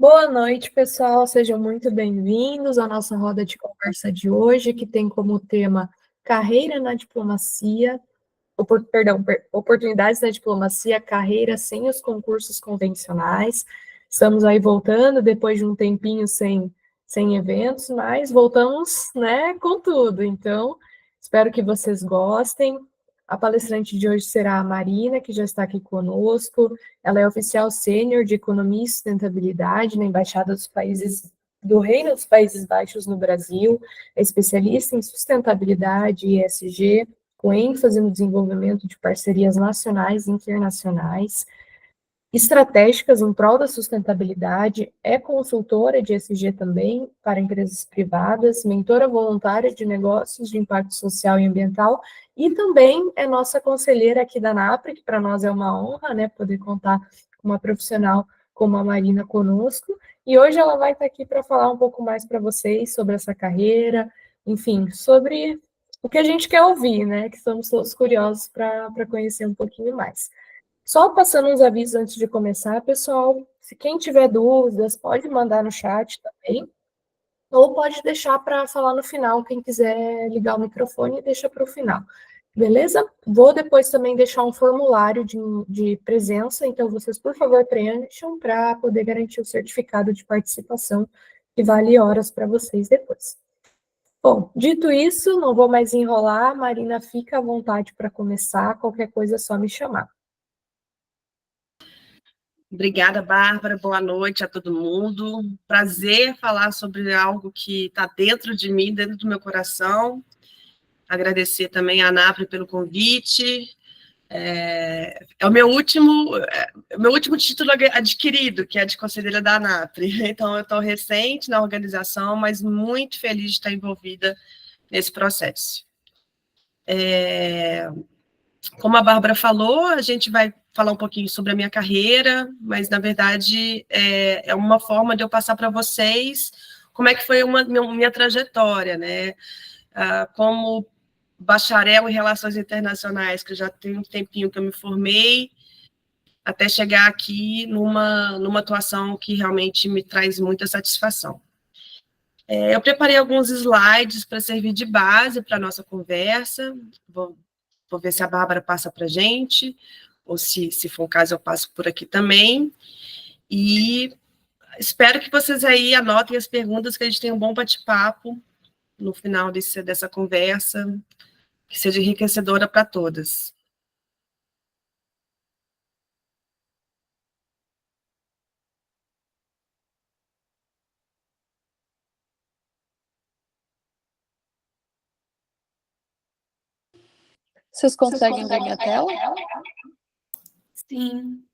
Boa noite, pessoal. Sejam muito bem-vindos à nossa roda de conversa de hoje, que tem como tema Carreira na Diplomacia, oportunidades na diplomacia, carreira sem os concursos convencionais. Estamos aí voltando depois de um tempinho sem eventos, mas voltamos, né, com tudo. Então, espero que vocês gostem. A palestrante de hoje será a Marina, que já está aqui conosco. Ela é oficial sênior de Economia e Sustentabilidade na Embaixada do Reino dos Países Baixos no Brasil, é especialista em sustentabilidade e ESG, com ênfase no desenvolvimento de parcerias nacionais e internacionais, estratégicas em prol da sustentabilidade, é consultora de ESG também para empresas privadas, mentora voluntária de negócios de impacto social e ambiental, e também é nossa conselheira aqui da NAPRE, que para nós é uma honra, né, poder contar com uma profissional como a Marina conosco, e hoje ela vai estar aqui para falar um pouco mais para vocês sobre essa carreira, enfim, sobre o que a gente quer ouvir, né, que estamos todos curiosos para conhecer um pouquinho mais. Só passando uns avisos antes de começar, pessoal. Se quem tiver dúvidas, pode mandar no chat também, ou pode deixar para falar no final, quem quiser ligar o microfone, deixa para o final. Beleza? Vou depois também deixar um formulário de presença, então vocês, por favor, preencham para poder garantir o certificado de participação, que vale horas para vocês depois. Bom, dito isso, não vou mais enrolar, Marina, fica à vontade para começar, qualquer coisa é só me chamar. Obrigada, Bárbara. Boa noite a todo mundo. Prazer falar sobre algo que está dentro de mim, dentro do meu coração. Agradecer também a ANAPRE pelo convite. É o meu último título adquirido, que é de conselheira da ANAPRE. Então, eu estou recente na organização, mas muito feliz de estar envolvida nesse processo. Como a Bárbara falou, a gente vai falar um pouquinho sobre a minha carreira, mas, na verdade, é uma forma de eu passar para vocês como é que foi minha trajetória, né? Como bacharel em Relações Internacionais, que já tem um tempinho que eu me formei, até chegar aqui numa atuação que realmente me traz muita satisfação. Eu preparei alguns slides para servir de base para a nossa conversa. Vou ver se a Bárbara passa para a gente, ou se for o caso, eu passo por aqui também. E espero que vocês aí anotem as perguntas, que a gente tenha um bom bate-papo no final dessa conversa, que seja enriquecedora para todas. Vocês conseguem ver minha tela? Sim.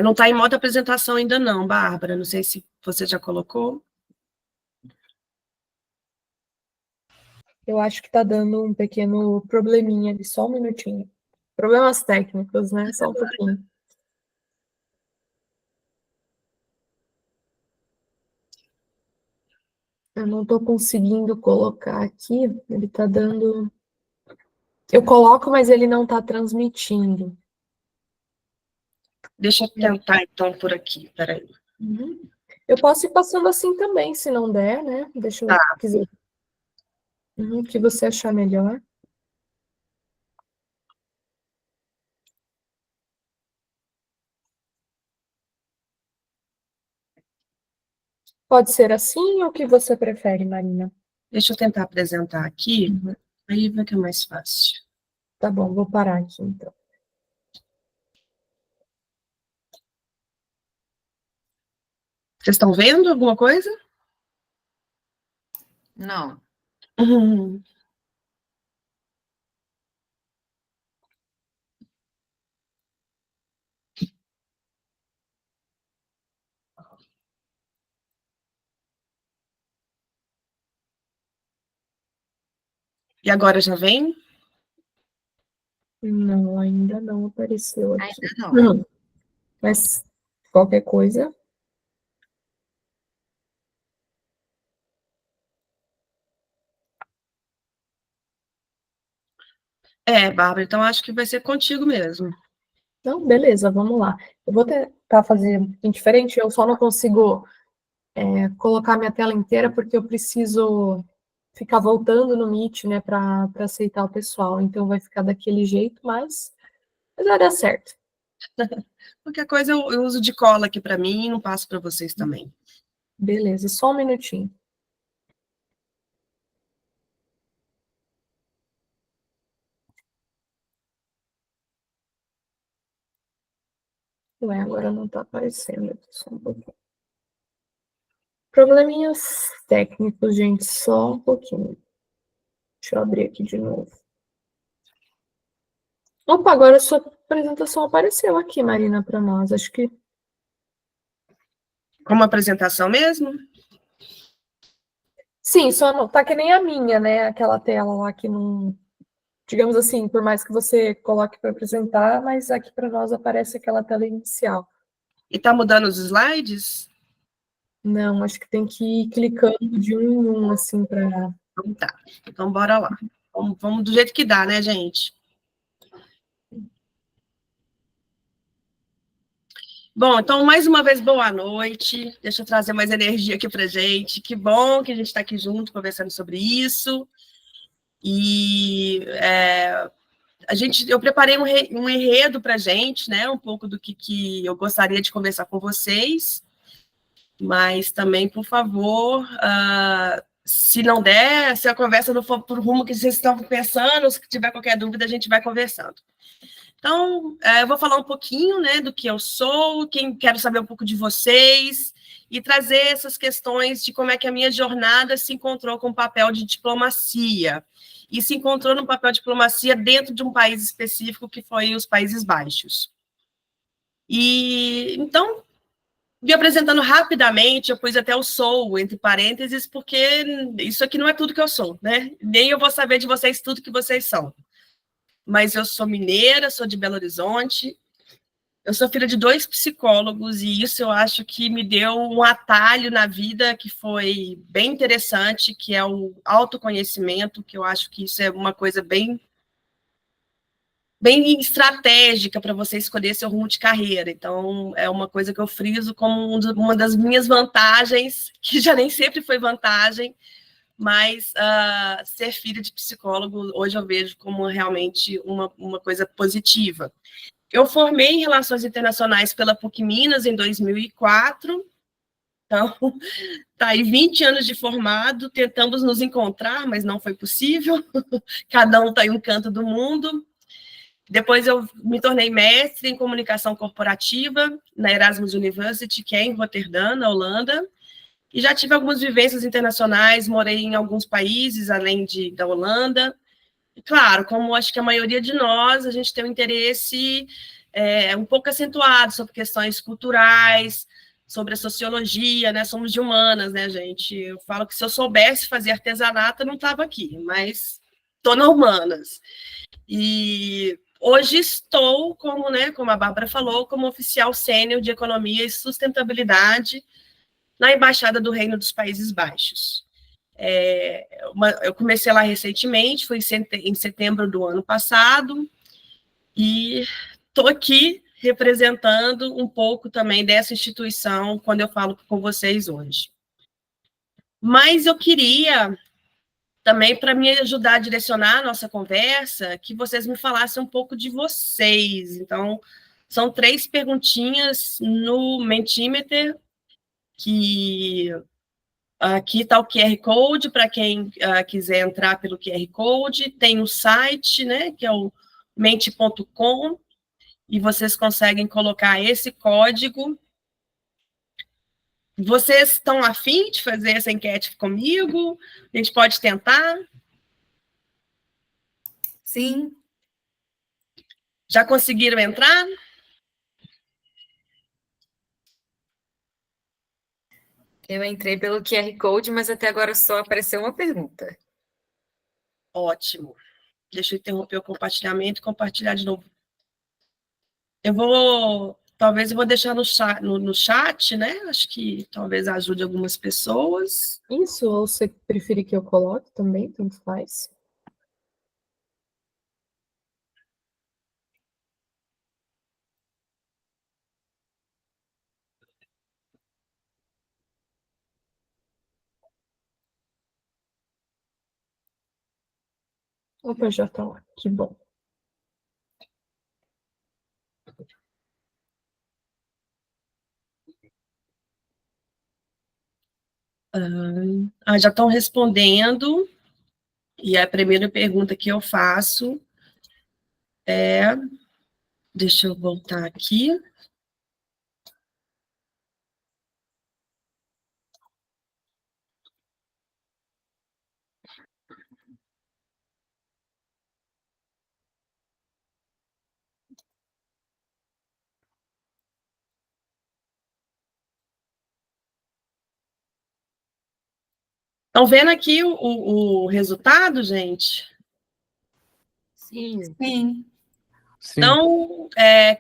Não está em modo apresentação ainda não, Bárbara. Não sei se você já colocou. Eu acho que está dando um pequeno probleminha ali, só um minutinho. Problemas técnicos, né? Só um pouquinho. Eu não estou conseguindo colocar aqui, ele está dando... Eu coloco, mas ele não está transmitindo. Deixa eu tentar, então, por aqui, peraí. Uhum. Eu posso ir passando assim também, se não der, né? Deixa eu quiser. O que você achar melhor. Pode ser assim ou o que você prefere, Marina? Deixa eu tentar apresentar aqui, aí vai que é mais fácil. Tá bom, vou parar aqui, então. Vocês estão vendo alguma coisa? Não. E agora já vem? Não, ainda não apareceu aqui. Ainda não. Mas qualquer coisa. Bárbara, então acho que vai ser contigo mesmo. Então, beleza, vamos lá. Eu vou tentar fazer um pouquinho diferente, eu só não consigo colocar minha tela inteira porque eu preciso ficar voltando no Meet, né, para aceitar o pessoal. Então vai ficar daquele jeito, mas vai dar certo. Qualquer coisa eu uso de cola aqui para mim e não passo para vocês também. Beleza, só um minutinho. Ué, agora não está aparecendo aqui, só um pouquinho. Probleminhas técnicos, gente, só um pouquinho. Deixa eu abrir aqui de novo. Opa, agora a sua apresentação apareceu aqui, Marina, para nós. Acho que... Como apresentação mesmo? Sim, só não tá que nem a minha, né? Aquela tela lá que não... Digamos assim, por mais que você coloque para apresentar, mas aqui para nós aparece aquela tela inicial. E tá mudando os slides? Não, acho que tem que ir clicando de um em um, assim, para... Tá, então bora lá. Vamos do jeito que dá, né, gente? Bom, então, mais uma vez, boa noite. Deixa eu trazer mais energia aqui pra gente. Que bom que a gente está aqui junto, conversando sobre isso. E eu preparei um enredo pra gente, né? Um pouco do que eu gostaria de conversar com vocês. Mas também, por favor, se não der, se a conversa não for por rumo que vocês estão pensando, se tiver qualquer dúvida, a gente vai conversando. Então, eu vou falar um pouquinho, né, do que eu sou, quero saber um pouco de vocês, e trazer essas questões de como é que a minha jornada se encontrou com o papel de diplomacia, e se encontrou no papel de diplomacia dentro de um país específico, que foi os Países Baixos. E, então, me apresentando rapidamente, eu pus até o sou, entre parênteses, porque isso aqui não é tudo que eu sou, né? Nem eu vou saber de vocês tudo que vocês são. Mas eu sou mineira, sou de Belo Horizonte, eu sou filha de 2 psicólogos, e isso eu acho que me deu um atalho na vida que foi bem interessante, que é o autoconhecimento, que eu acho que isso é uma coisa bem estratégica para você escolher seu rumo de carreira. Então, é uma coisa que eu friso como uma das minhas vantagens, que já nem sempre foi vantagem, mas ser filha de psicólogo, hoje eu vejo como realmente uma coisa positiva. Eu formei em Relações Internacionais pela PUC Minas em 2004, então, tá aí 20 anos de formado, tentamos nos encontrar, mas não foi possível, cada um está em um canto do mundo. Depois eu me tornei mestre em comunicação corporativa na Erasmus University, que é em Roterdã, na Holanda, e já tive algumas vivências internacionais, morei em alguns países, além da Holanda. E, claro, como acho que a maioria de nós, a gente tem um interesse um pouco acentuado sobre questões culturais, sobre a sociologia, né? Somos de humanas, né, gente? Eu falo que se eu soubesse fazer artesanato, eu não estava aqui, mas estou na humanas. E hoje estou, como a Bárbara falou, como oficial sênior de Economia e Sustentabilidade na Embaixada do Reino dos Países Baixos. Eu comecei lá recentemente, foi em setembro do ano passado, e estou aqui representando um pouco também dessa instituição quando eu falo com vocês hoje. Mas eu queria também, para me ajudar a direcionar a nossa conversa, que vocês me falassem um pouco de vocês. Então, são 3 perguntinhas no Mentimeter, que aqui está o QR Code, para quem quiser entrar pelo QR Code, tem o site, né, que é o mente.com, e vocês conseguem colocar esse código. Vocês estão afim de fazer essa enquete comigo? A gente pode tentar? Sim. Já conseguiram entrar? Eu entrei pelo QR Code, mas até agora só apareceu uma pergunta. Ótimo. Deixa eu interromper o compartilhamento e compartilhar de novo. Talvez eu vou deixar no chat, né? Acho que talvez ajude algumas pessoas. Isso, ou você preferir que eu coloque também, tanto faz. Opa, já estão lá, que bom. Já estão respondendo, e a primeira pergunta que eu faço é... Deixa eu voltar aqui. Estão vendo aqui o resultado, gente? Sim. Sim. Então,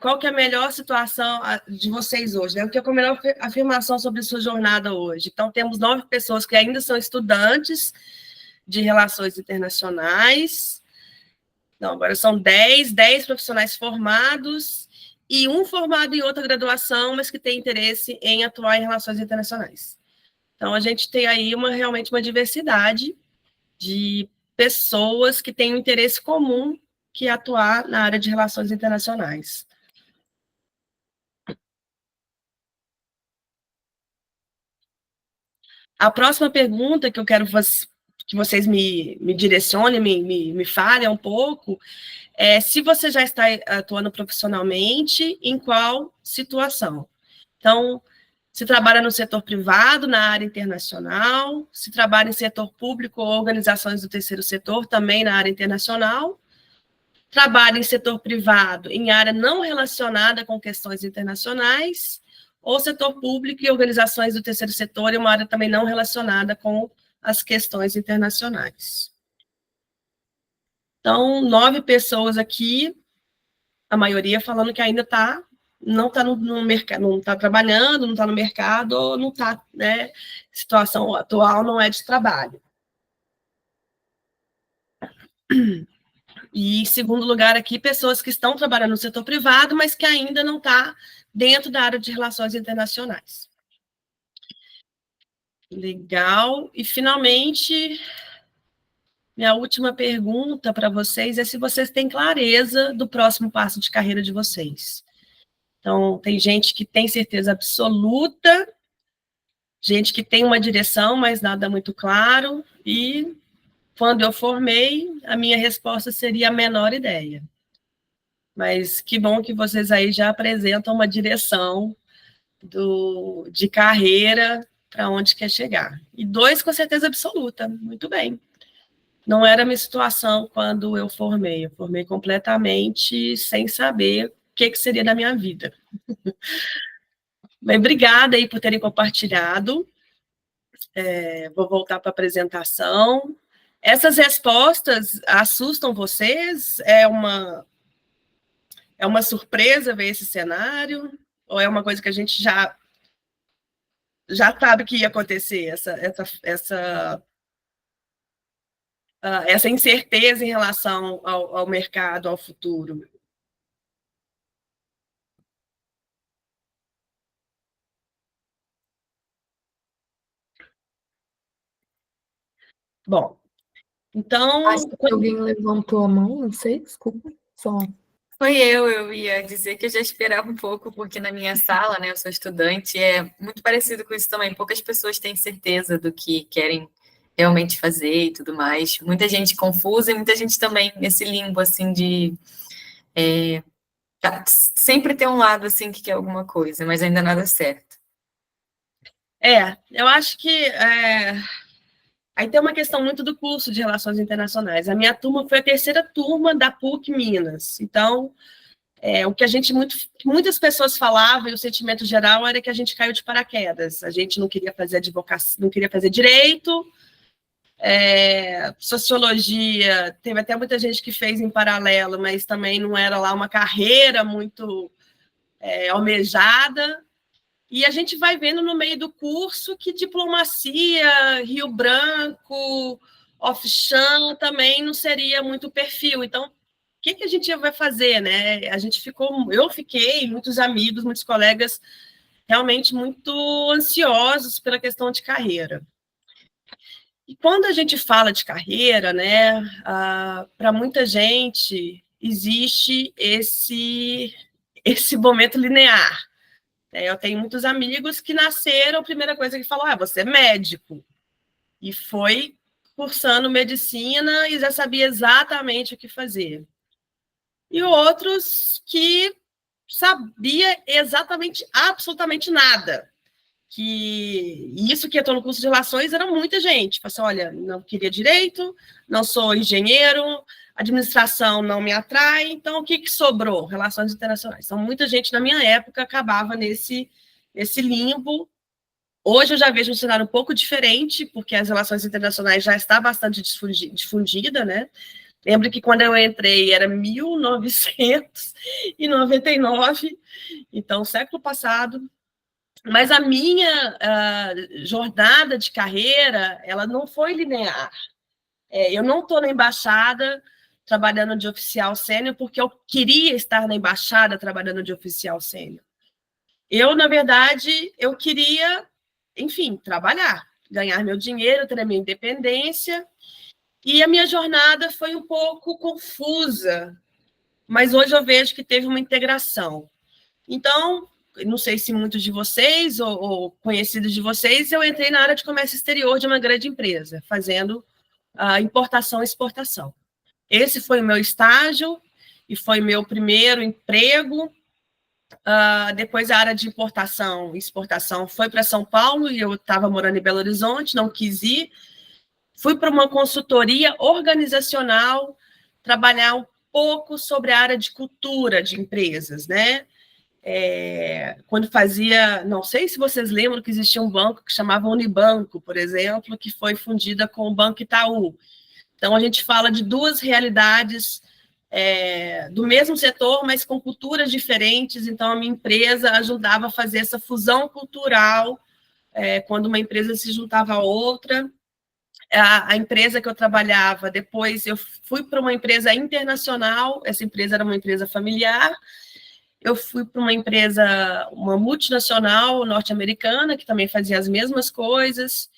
qual que é a melhor situação de vocês hoje? Né? O que é a melhor afirmação sobre a sua jornada hoje? Então, temos 9 pessoas que ainda são estudantes de relações internacionais. Não, agora são 10 profissionais formados e um formado em outra graduação, mas que tem interesse em atuar em relações internacionais. Então, a gente tem aí realmente uma diversidade de pessoas que têm um interesse comum, que é atuar na área de relações internacionais. A próxima pergunta que eu quero que vocês me direcionem, me falem um pouco, é se você já está atuando profissionalmente, em qual situação? Então, se trabalha no setor privado, na área internacional, se trabalha em setor público ou organizações do terceiro setor, também na área internacional, trabalha em setor privado, em área não relacionada com questões internacionais, ou setor público e organizações do terceiro setor, em uma área também não relacionada com as questões internacionais. Então, 9 pessoas aqui, a maioria falando que ainda não está no mercado, não está trabalhando, não está no mercado, ou não está, né, situação atual não é de trabalho. E, em segundo lugar aqui, pessoas que estão trabalhando no setor privado, mas que ainda não está dentro da área de relações internacionais. Legal. E, finalmente, minha última pergunta para vocês é se vocês têm clareza do próximo passo de carreira de vocês. Então, tem gente que tem certeza absoluta, gente que tem uma direção, mas nada muito claro, e quando eu formei, a minha resposta seria a menor ideia. Mas que bom que vocês aí já apresentam uma direção de carreira para onde quer chegar. E 2 com certeza absoluta, muito bem. Não era a minha situação quando eu formei. Eu formei completamente sem saber o que seria da minha vida. Bem, obrigada aí por terem compartilhado. Vou voltar para a apresentação. Essas respostas assustam vocês? É uma surpresa ver esse cenário? Ou é uma coisa que a gente já sabe que ia acontecer, essa incerteza em relação ao mercado, ao futuro? Bom, então... Acho que alguém levantou a mão, não sei, desculpa, só... Foi eu ia dizer que eu já esperava um pouco, porque na minha sala, né, eu sou estudante, é muito parecido com isso também. Poucas pessoas têm certeza do que querem realmente fazer e tudo mais. Muita gente confusa e muita gente também nesse limbo, assim, de... sempre tem um lado, assim, que quer alguma coisa, mas ainda nada certo. Eu acho que... Aí tem uma questão muito do curso de Relações Internacionais. A minha turma foi a 3ª turma da PUC Minas. Então, o que muitas pessoas falavam, e o sentimento geral era que a gente caiu de paraquedas. A gente não queria fazer advocacia, não queria fazer direito, sociologia, teve até muita gente que fez em paralelo, mas também não era lá uma carreira muito almejada. E a gente vai vendo no meio do curso que diplomacia, Rio Branco, Off-Chan também não seria muito o perfil. Então, o que a gente vai fazer, né? Eu fiquei, muitos amigos, muitos colegas, realmente muito ansiosos pela questão de carreira. E quando a gente fala de carreira, né, para muita gente existe esse momento linear. Eu tenho muitos amigos que nasceram, a primeira coisa que falam, você é médico. E foi cursando medicina e já sabia exatamente o que fazer. E outros que sabia exatamente, absolutamente nada. Isso que entrou no curso de relações era muita gente. Falei assim, olha, não queria direito, não sou engenheiro, administração não me atrai, então o que sobrou? Relações internacionais. Então, muita gente na minha época acabava nesse limbo. Hoje eu já vejo um cenário um pouco diferente, porque as relações internacionais já está bastante difundida, né? Lembro que quando eu entrei era 1999, então século passado. Mas a minha jornada de carreira, ela não foi linear. Eu não estou na embaixada trabalhando de oficial sênior porque eu queria estar na embaixada trabalhando de oficial sênior. Na verdade, eu queria, enfim, trabalhar, ganhar meu dinheiro, ter a minha independência. E a minha jornada foi um pouco confusa, mas hoje eu vejo que teve uma integração. Então, não sei se muitos de vocês ou conhecidos de vocês, eu entrei na área de comércio exterior de uma grande empresa, fazendo importação e exportação. Esse foi o meu estágio e foi meu primeiro emprego. Depois a área de importação e exportação foi para São Paulo e eu estava morando em Belo Horizonte, não quis ir. Fui para uma consultoria organizacional, trabalhar um pouco sobre a área de cultura de empresas, né? Quando fazia, não sei se vocês lembram que existia um banco que chamava Unibanco, por exemplo, que foi fundida com o Banco Itaú. Então, a gente fala de duas realidades do mesmo setor, mas com culturas diferentes. Então, a minha empresa ajudava a fazer essa fusão cultural quando uma empresa se juntava a outra. A empresa que eu trabalhava, depois eu fui para uma empresa internacional, essa empresa era uma empresa familiar, eu fui para uma multinacional norte-americana, que também fazia as mesmas coisas,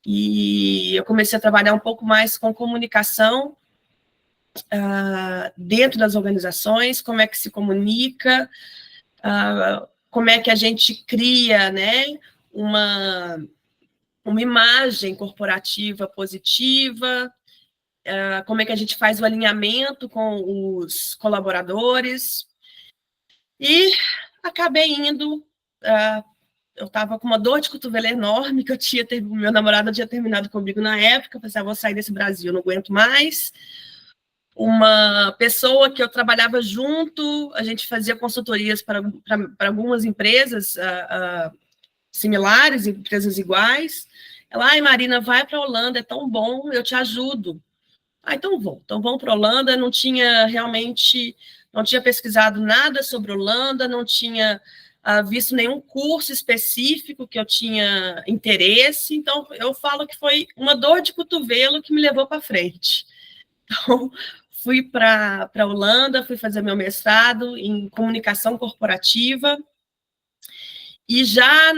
e eu comecei a trabalhar um pouco mais com comunicação dentro das organizações, como é que se comunica, como é que a gente cria, né, uma imagem corporativa positiva, como é que a gente faz o alinhamento com os colaboradores. E acabei indo, eu estava com uma dor de cotovelo enorme, que meu namorado tinha terminado comigo na época, eu pensei, vou sair desse Brasil, não aguento mais. Uma pessoa que eu trabalhava junto, a gente fazia consultorias para algumas empresas similares, empresas iguais. Ela, Marina, vai para a Holanda, é tão bom, eu te ajudo. Então vamos para a Holanda, não tinha pesquisado nada sobre Holanda, não tinha visto nenhum curso específico que eu tinha interesse, então eu falo que foi uma dor de cotovelo que me levou para frente. Então, fui para a Holanda, fui fazer meu mestrado em comunicação corporativa, e já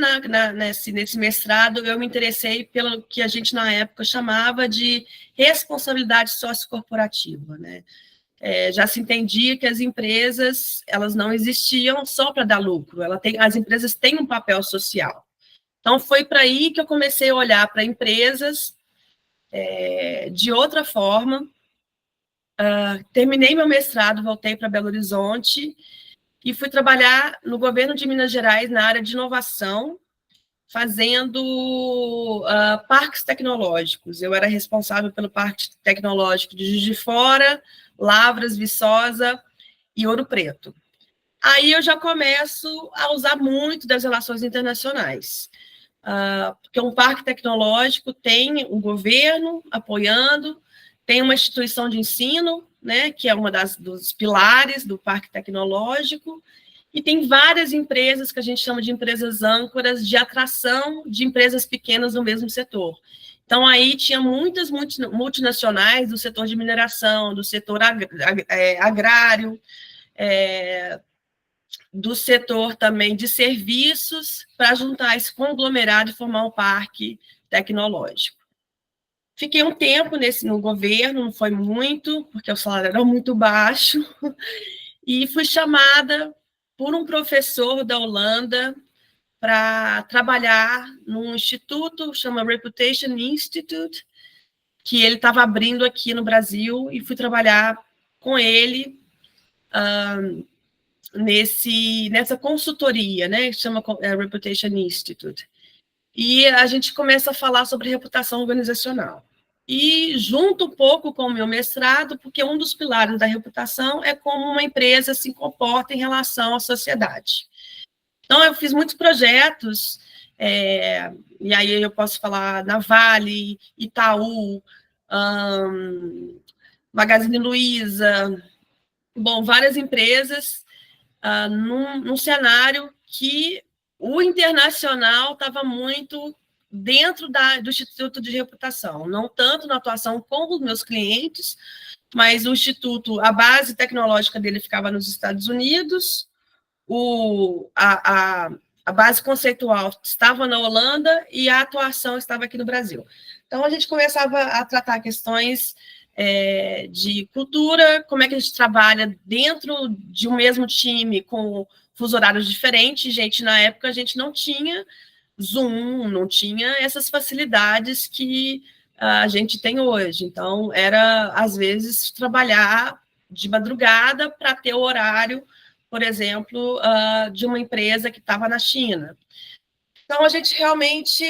nesse mestrado eu me interessei pelo que a gente na época chamava de responsabilidade sociocorporativa, né? Já se entendia que as empresas elas não existiam só para dar lucro, as empresas têm um papel social. Então foi para aí que eu comecei a olhar para empresas de outra forma. Terminei meu mestrado, voltei para Belo Horizonte e fui trabalhar no governo de Minas Gerais na área de inovação, fazendo parques tecnológicos. Eu era responsável pelo Parque Tecnológico de Juiz de Fora, Lavras, Viçosa e Ouro Preto. Aí eu já começo a usar muito das relações internacionais, porque um parque tecnológico tem um governo apoiando, tem uma instituição de ensino, né, que é uma dos pilares do parque tecnológico, e tem várias empresas que a gente chama de empresas âncoras de atração de empresas pequenas no mesmo setor. Então, aí tinha muitas multinacionais do setor de mineração, do setor agrário, do setor também de serviços, para juntar esse conglomerado e formar um parque tecnológico. Fiquei um tempo no governo, não foi muito, porque o salário era muito baixo, e fui chamada por um professor da Holanda para trabalhar num instituto, chama Reputation Institute, que ele estava abrindo aqui no Brasil, e fui trabalhar com ele nessa consultoria, né, que chama Reputation Institute. E a gente começa a falar sobre reputação organizacional. E junto um pouco com o meu mestrado, porque um dos pilares da reputação é como uma empresa se comporta em relação à sociedade. Então, eu fiz muitos projetos, e aí eu posso falar na Vale, Itaú, Magazine Luiza, bom, várias empresas, num cenário que o internacional estava muito dentro do Instituto de Reputação, não tanto na atuação com os meus clientes, mas o Instituto, a base tecnológica dele ficava nos Estados Unidos, a base conceitual estava na Holanda e a atuação estava aqui no Brasil. Então, a gente começava a tratar questões de cultura, como é que a gente trabalha dentro de um mesmo time com fuso horários diferentes. Gente, na época a gente não tinha Zoom, não tinha essas facilidades que a gente tem hoje. Então, era, às vezes, trabalhar de madrugada para ter o horário, por exemplo, de uma empresa que estava na China. Então, a gente realmente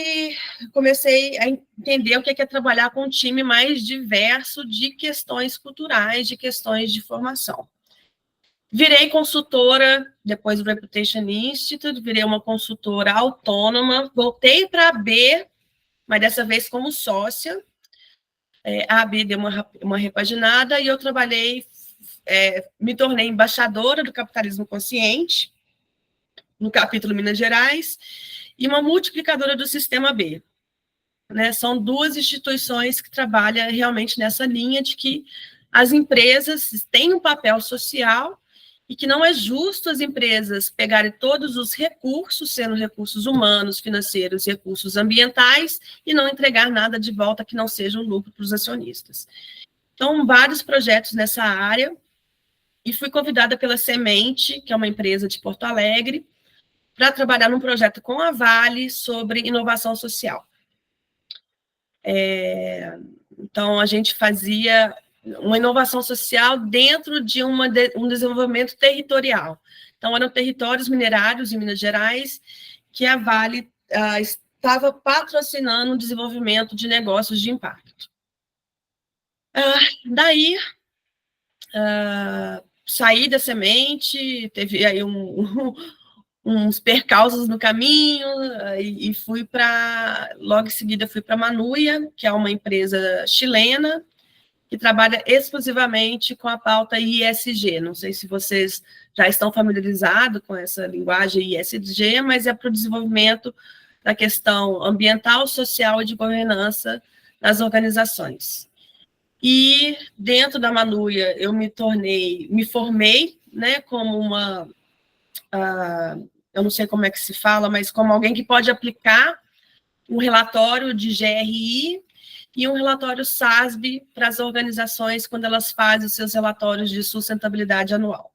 comecei a entender o que é trabalhar com um time mais diverso de questões culturais, de questões de formação. Virei consultora, depois do Reputation Institute, virei uma consultora autônoma, voltei para a AB, mas dessa vez como sócia. A AB deu uma repaginada e eu trabalhei, me tornei embaixadora do capitalismo consciente, no capítulo Minas Gerais, e uma multiplicadora do Sistema B. Né? São duas instituições que trabalham realmente nessa linha de que as empresas têm um papel social e que não é justo as empresas pegarem todos os recursos, sendo recursos humanos, financeiros e recursos ambientais, e não entregar nada de volta que não seja um lucro para os acionistas. Então, vários projetos nessa área, e fui convidada pela Semente, que é uma empresa de Porto Alegre, para trabalhar num projeto com a Vale sobre inovação social. Então, a gente fazia uma inovação social dentro de um desenvolvimento territorial. Então, eram territórios minerários em Minas Gerais que a Vale estava patrocinando o desenvolvimento de negócios de impacto. Daí, saí da Semente, teve aí uns percalços no caminho, e fui logo em seguida fui para a Manuia, que é uma empresa chilena, que trabalha exclusivamente com a pauta ISG. Não sei se vocês já estão familiarizados com essa linguagem ISG, mas é para o desenvolvimento da questão ambiental, social e de governança das organizações. E dentro da Manuia eu me formei, né, como uma... eu não sei como é que se fala, mas como alguém que pode aplicar um relatório de GRI e um relatório SASB para as organizações quando elas fazem os seus relatórios de sustentabilidade anual.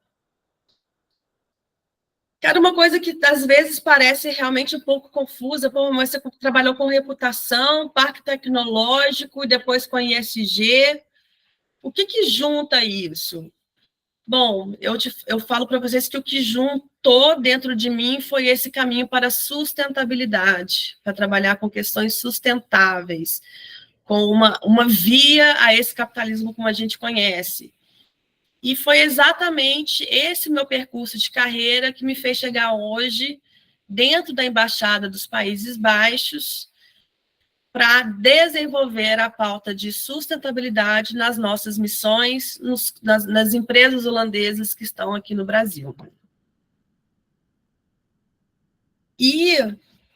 Cara, uma coisa que às vezes parece realmente um pouco confusa, mas você trabalhou com reputação, parque tecnológico e depois com ISG. O que junta isso? Bom, eu falo para vocês que o que juntou dentro de mim foi esse caminho para a sustentabilidade, para trabalhar com questões sustentáveis, com uma via a esse capitalismo como a gente conhece. E foi exatamente esse meu percurso de carreira que me fez chegar hoje dentro da Embaixada dos Países Baixos para desenvolver a pauta de sustentabilidade nas nossas missões, nas empresas holandesas que estão aqui no Brasil. E,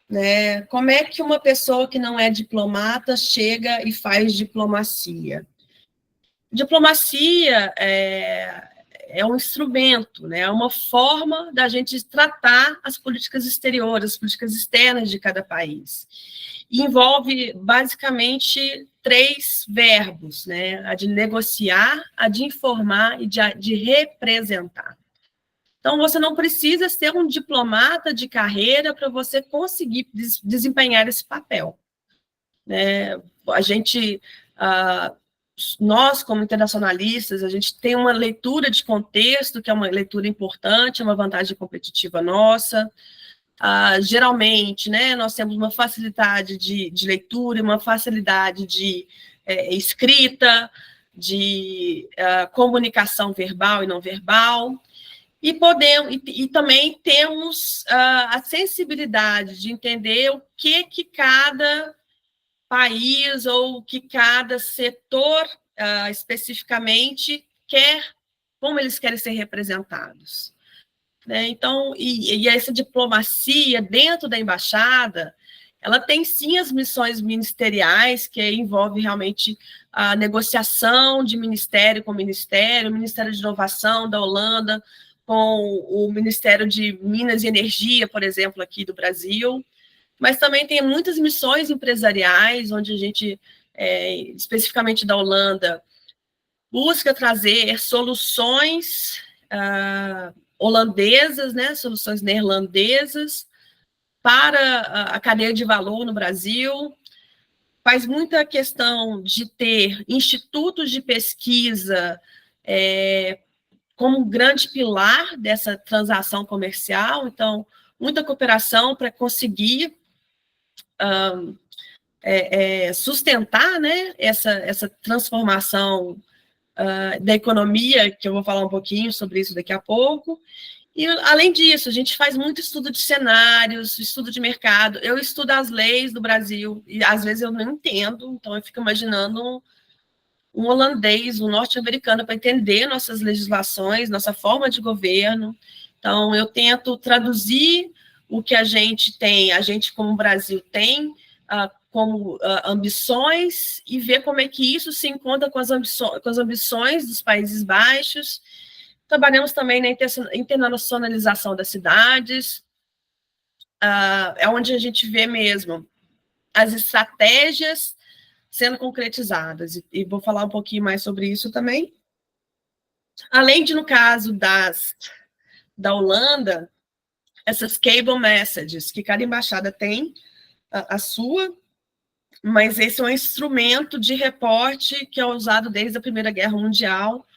né, como é que uma pessoa que não é diplomata chega e faz diplomacia? Diplomacia é um instrumento, né? É uma forma da gente tratar as políticas exteriores, as políticas externas de cada país. E envolve, basicamente, 3 verbos, né? A de negociar, a de informar e de representar. Então, você não precisa ser um diplomata de carreira para você conseguir desempenhar esse papel, né? A gente, nós, como internacionalistas, a gente tem uma leitura de contexto, que é uma leitura importante, é uma vantagem competitiva nossa. Geralmente, né, nós temos uma facilidade de leitura, uma facilidade de escrita, de comunicação verbal e não verbal. E também temos a sensibilidade de entender o que cada país ou o que cada setor especificamente quer, como eles querem ser representados. Né? Então, e essa diplomacia dentro da embaixada, ela tem sim as missões ministeriais, que envolve realmente a negociação de ministério com ministério, o Ministério de Inovação da Holanda, com o Ministério de Minas e Energia, por exemplo, aqui do Brasil, mas também tem muitas missões empresariais, onde a gente, especificamente da Holanda, busca trazer soluções holandesas, né, soluções neerlandesas, para a cadeia de valor no Brasil. Faz muita questão de ter institutos de pesquisa como um grande pilar dessa transação comercial, então, muita cooperação para conseguir sustentar, né, essa transformação da economia, que eu vou falar um pouquinho sobre isso daqui a pouco. E, além disso, a gente faz muito estudo de cenários, estudo de mercado. Eu estudo as leis do Brasil, e às vezes eu não entendo, então eu fico imaginando um holandês, um norte-americano, para entender nossas legislações, nossa forma de governo. Então, eu tento traduzir o que a gente como Brasil tem, como ambições, e ver como é que isso se encontra com as ambições dos Países Baixos. Trabalhamos também na internacionalização das cidades, é onde a gente vê mesmo as estratégias sendo concretizadas, e vou falar um pouquinho mais sobre isso também. Além de, no caso da Holanda, essas cable messages, que cada embaixada tem a sua, mas esse é um instrumento de reporte que é usado desde a Primeira Guerra Mundial,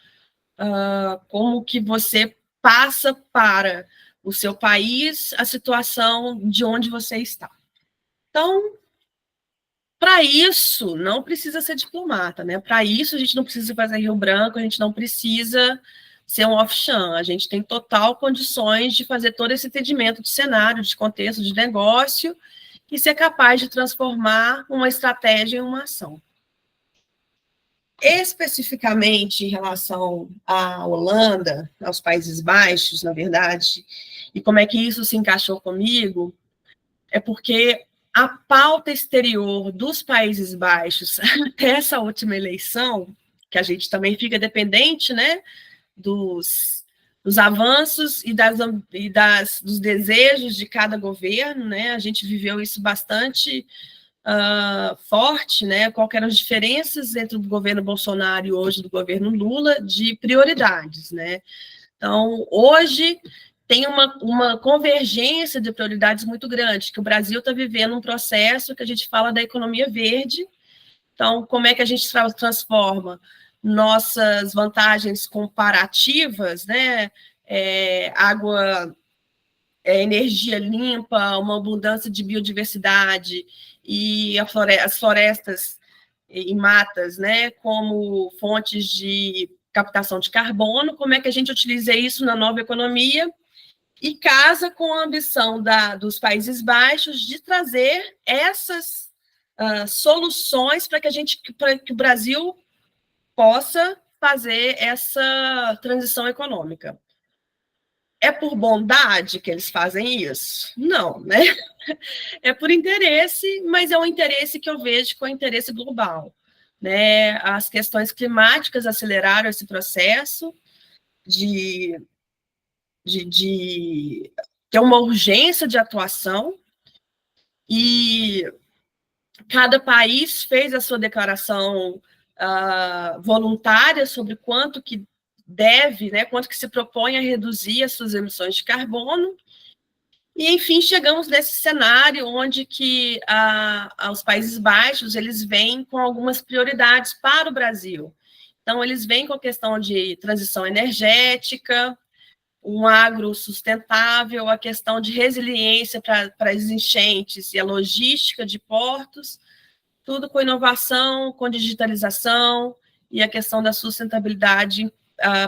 como que você passa para o seu país a situação de onde você está. Então, para isso, não precisa ser diplomata, né? Para isso, a gente não precisa fazer Rio Branco, a gente não precisa ser um off-chan, a gente tem total condições de fazer todo esse entendimento de cenário, de contexto, de negócio, e ser capaz de transformar uma estratégia em uma ação. Especificamente em relação à Holanda, aos Países Baixos, na verdade, e como é que isso se encaixou comigo, é porque a pauta exterior dos Países Baixos, até essa última eleição, que a gente também fica dependente, né, dos avanços e dos desejos de cada governo, né, a gente viveu isso bastante forte, né, quais eram as diferenças entre o governo Bolsonaro e hoje do governo Lula de prioridades, né. Então, hoje tem uma convergência de prioridades muito grande, que o Brasil está vivendo um processo que a gente fala da economia verde. Então, como é que a gente transforma nossas vantagens comparativas, né? Água, energia limpa, uma abundância de biodiversidade e as florestas e matas, né, como fontes de captação de carbono, como é que a gente utiliza isso na nova economia, e casa com a ambição dos Países Baixos de trazer essas soluções para que o Brasil possa fazer essa transição econômica. É por bondade que eles fazem isso? Não, né? É por interesse, mas é um interesse que eu vejo como interesse global, né? As questões climáticas aceleraram esse processo, ter uma urgência de atuação, e cada país fez a sua declaração voluntária sobre quanto que deve, né, quanto que se propõe a reduzir as suas emissões de carbono, e, enfim, chegamos nesse cenário onde que os Países Baixos, eles vêm com algumas prioridades para o Brasil. Então, eles vêm com a questão de transição energética, um agro sustentável, a questão de resiliência para as enchentes e a logística de portos, tudo com inovação, com digitalização e a questão da sustentabilidade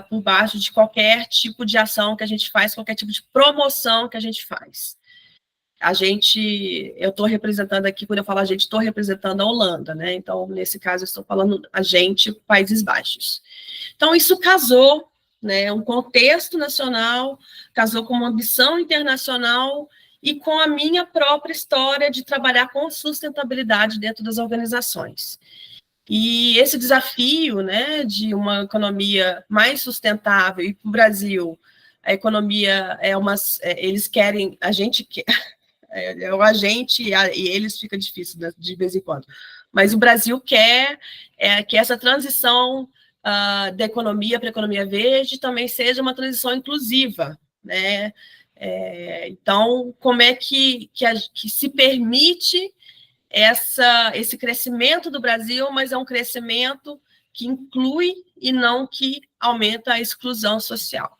por baixo de qualquer tipo de ação que a gente faz, qualquer tipo de promoção que a gente faz. Eu estou representando aqui, quando eu falo a gente, estou representando a Holanda, né? Então, nesse caso, eu estou falando a gente, Países Baixos. Então, isso casou, né? Um contexto nacional, casou com uma ambição internacional e com a minha própria história de trabalhar com sustentabilidade dentro das organizações. E esse desafio, né, de uma economia mais sustentável, e para o Brasil, a economia eles querem, a gente quer, o agente e eles fica difícil de vez em quando. Mas o Brasil quer que essa transição da economia para a economia verde também seja uma transição inclusiva, né? Então, como é que se permite esse crescimento do Brasil, mas é um crescimento que inclui e não que aumenta a exclusão social.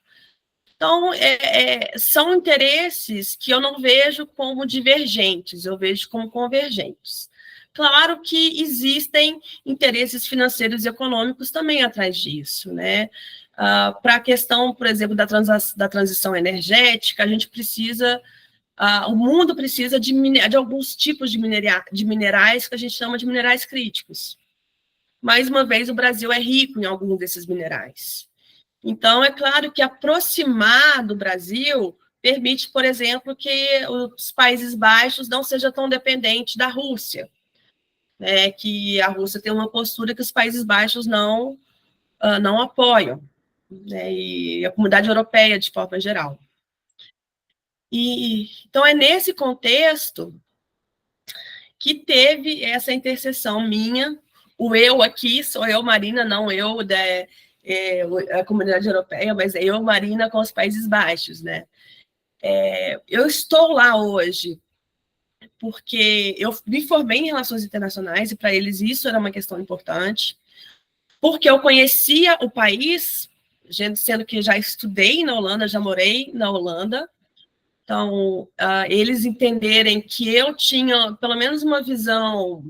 Então, são interesses que eu não vejo como divergentes, eu vejo como convergentes. Claro que existem interesses financeiros e econômicos também atrás disso, né? Para a questão, por exemplo, da transição energética, a gente precisa, o mundo precisa de alguns tipos de minerais que a gente chama de minerais críticos. Mais uma vez, o Brasil é rico em alguns desses minerais. Então, é claro que aproximar do Brasil permite, por exemplo, que os Países Baixos não sejam tão dependentes da Rússia, né, que a Rússia tem uma postura que os Países Baixos não apoiam, né, e a comunidade europeia, de forma geral. Então, é nesse contexto que teve essa interseção minha, o eu aqui, sou eu, Marina, não eu a comunidade europeia, mas eu, Marina, com os Países Baixos, né? Eu estou lá hoje porque eu me formei em Relações Internacionais e para eles isso era uma questão importante, porque eu conhecia o país, sendo que já estudei na Holanda, já morei na Holanda, então eles entenderem que eu tinha pelo menos uma visão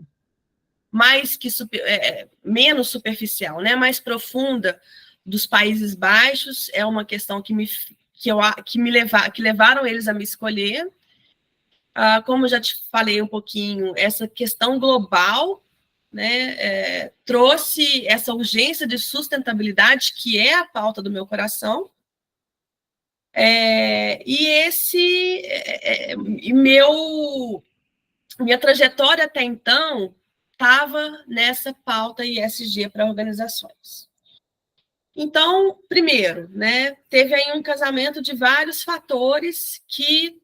menos superficial, né, mais profunda dos Países Baixos, é uma questão que levaram eles a me escolher. Como eu já te falei um pouquinho, essa questão global, né, trouxe essa urgência de sustentabilidade, que é a pauta do meu coração, minha trajetória até então estava nessa pauta ESG para organizações. Então, primeiro, né, teve aí um casamento de vários fatores que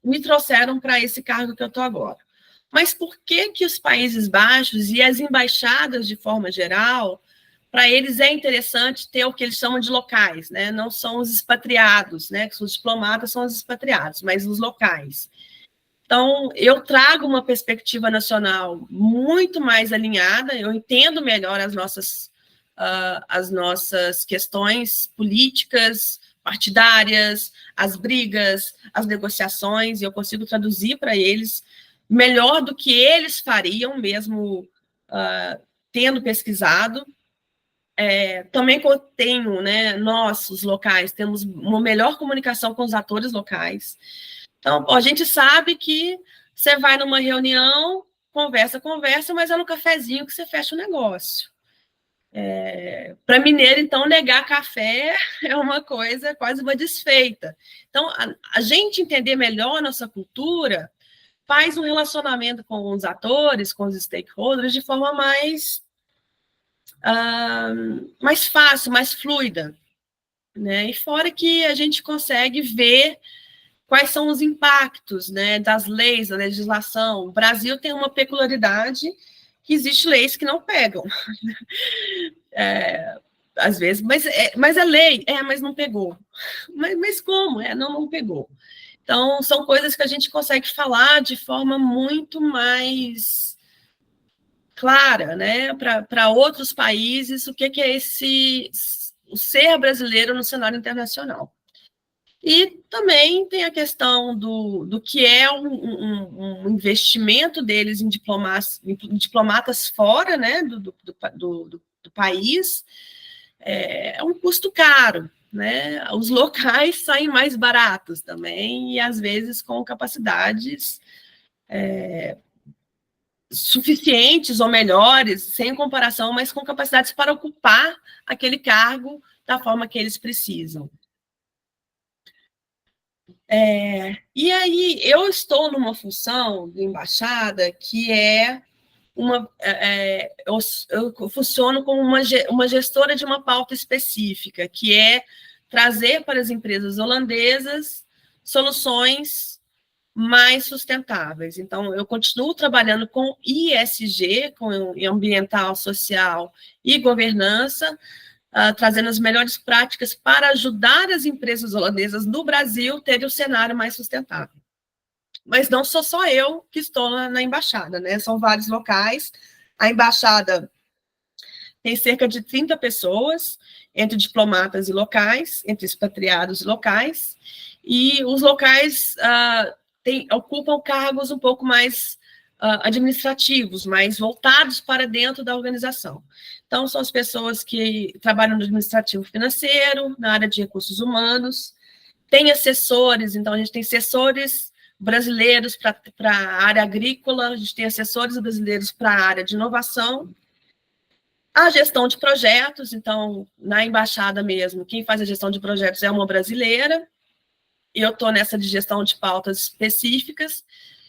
me trouxeram para esse cargo que eu estou agora. Mas por que os Países Baixos e as embaixadas, de forma geral, para eles é interessante ter o que eles chamam de locais, né? Não são os expatriados, né? Os diplomatas são os expatriados, mas os locais. Então, eu trago uma perspectiva nacional muito mais alinhada, eu entendo melhor as nossas questões políticas, partidárias, as brigas, as negociações, e eu consigo traduzir para eles melhor do que eles fariam, mesmo tendo pesquisado. Também tenho, né, nós, os locais, temos uma melhor comunicação com os atores locais. Então, a gente sabe que você vai numa reunião, conversa, mas é no cafezinho que você fecha o negócio. Para mineiro, então, negar café é uma coisa, quase uma desfeita. Então, a gente entender melhor a nossa cultura faz um relacionamento com os atores, com os stakeholders, de forma mais fácil, mais fluida. né? E fora que a gente consegue ver quais são os impactos, né, das leis, da legislação. O Brasil tem uma peculiaridade que existe leis que não pegam. Às vezes, mas é lei, mas não pegou. Mas como? Não pegou. Então, são coisas que a gente consegue falar de forma muito mais clara, né, para outros países, o que é o ser brasileiro no cenário internacional. E também tem a questão do que é um investimento deles em diplomatas fora, né, do país, é um custo caro, né? Os locais saem mais baratos também, e às vezes com capacidades suficientes ou melhores, sem comparação, mas com capacidades para ocupar aquele cargo da forma que eles precisam. E aí, eu estou numa função de embaixada que eu funciono como uma gestora de uma pauta específica, que é trazer para as empresas holandesas soluções mais sustentáveis. Então, eu continuo trabalhando com ISG, com ambiental, social e governança, trazendo as melhores práticas para ajudar as empresas holandesas no Brasil a terem o cenário mais sustentável. Mas não sou só eu que estou na embaixada, né? São vários locais. A embaixada tem cerca de 30 pessoas, entre diplomatas e locais, entre expatriados e locais, e os locais ocupam cargos um pouco mais administrativos, mais voltados para dentro da organização. Então, são as pessoas que trabalham no administrativo financeiro, na área de recursos humanos, tem assessores, então a gente tem assessores brasileiros para a área agrícola, a gente tem assessores brasileiros para a área de inovação, a gestão de projetos, então, na embaixada mesmo, quem faz a gestão de projetos é uma brasileira, eu estou nessa de gestão de pautas específicas.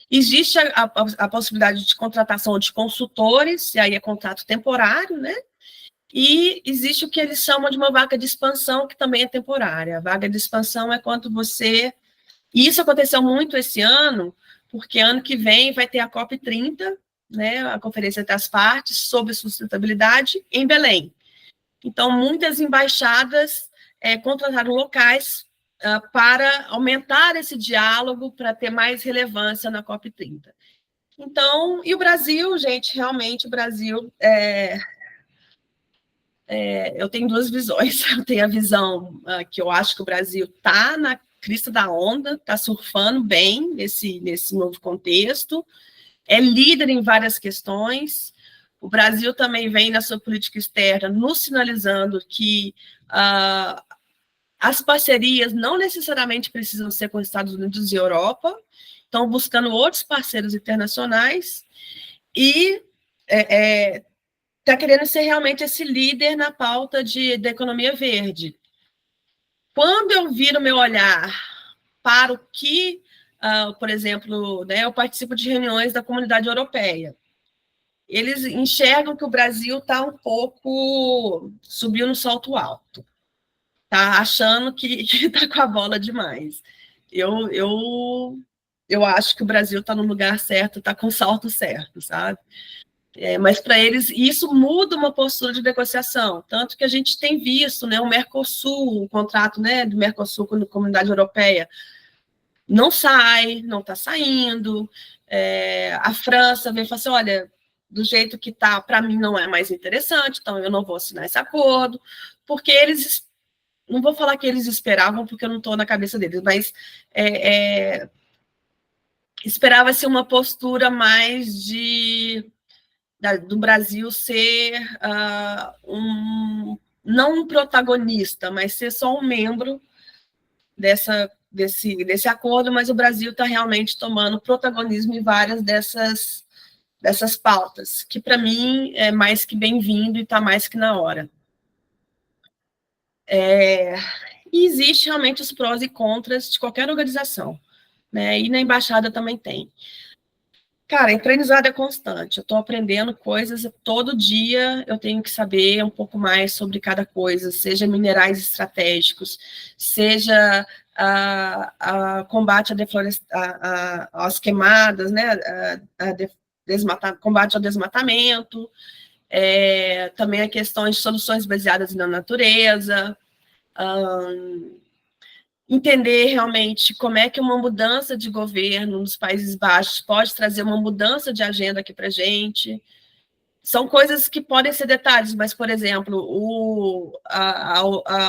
Existe a possibilidade de contratação de consultores, e aí é contrato temporário, né? E existe o que eles chamam de uma vaga de expansão, que também é temporária. A vaga de expansão é quando você... E isso aconteceu muito esse ano, porque ano que vem vai ter a COP30, né, a Conferência das Partes sobre Sustentabilidade, em Belém. Então, muitas embaixadas contrataram locais para aumentar esse diálogo, para ter mais relevância na COP30. Então, e o Brasil, gente, realmente o Brasil... eu tenho duas visões. Eu tenho a visão que eu acho que o Brasil está na crista da onda, está surfando bem nesse novo contexto, é líder em várias questões. O Brasil também vem na sua política externa nos sinalizando que as parcerias não necessariamente precisam ser com os Estados Unidos e Europa, estão buscando outros parceiros internacionais e está querendo ser realmente esse líder na pauta da economia verde. Quando eu viro meu olhar para o que, por exemplo, né, eu participo de reuniões da Comunidade Europeia, eles enxergam que o Brasil está um pouco, subiu no salto alto, está achando que está com a bola demais. Eu acho que o Brasil está no lugar certo, está com o salto certo, sabe? Mas para eles isso muda uma postura de negociação, tanto que a gente tem visto, né, o Mercosul, o contrato, né, do Mercosul com a Comunidade Europeia, não está saindo, a França vem e fala assim, olha, do jeito que está, para mim não é mais interessante, então eu não vou assinar esse acordo, porque eles, não vou falar que eles esperavam, porque eu não estou na cabeça deles, mas esperava-se uma postura mais do Brasil ser não um protagonista, mas ser só um membro desse acordo, mas o Brasil está realmente tomando protagonismo em várias dessas pautas, que para mim é mais que bem-vindo e está mais que na hora. E existe realmente os prós e contras de qualquer organização, né? E na embaixada também tem. Cara, aprendizado é constante. Eu estou aprendendo coisas todo dia. Eu tenho que saber um pouco mais sobre cada coisa, seja minerais estratégicos, seja combate às queimadas, né? Combate ao desmatamento, também a questão de soluções baseadas na natureza. Entender realmente como é que uma mudança de governo nos Países Baixos pode trazer uma mudança de agenda aqui para a gente. São coisas que podem ser detalhes, mas, por exemplo,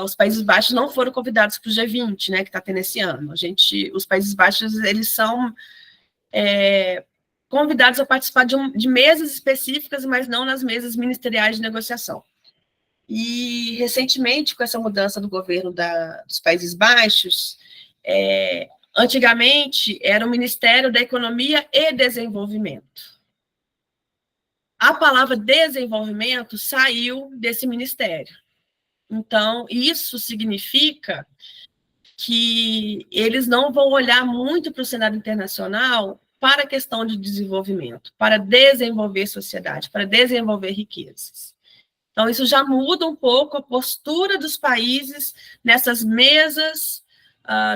os Países Baixos não foram convidados para o G20, né, que está tendo esse ano. Os Países Baixos, eles são convidados a participar de mesas específicas, mas não nas mesas ministeriais de negociação. E, recentemente, com essa mudança do governo dos Países Baixos, antigamente era o Ministério da Economia e Desenvolvimento. A palavra desenvolvimento saiu desse ministério. Então, isso significa que eles não vão olhar muito para o cenário internacional para a questão de desenvolvimento, para desenvolver sociedade, para desenvolver riquezas. Então, isso já muda um pouco a postura dos países nessas mesas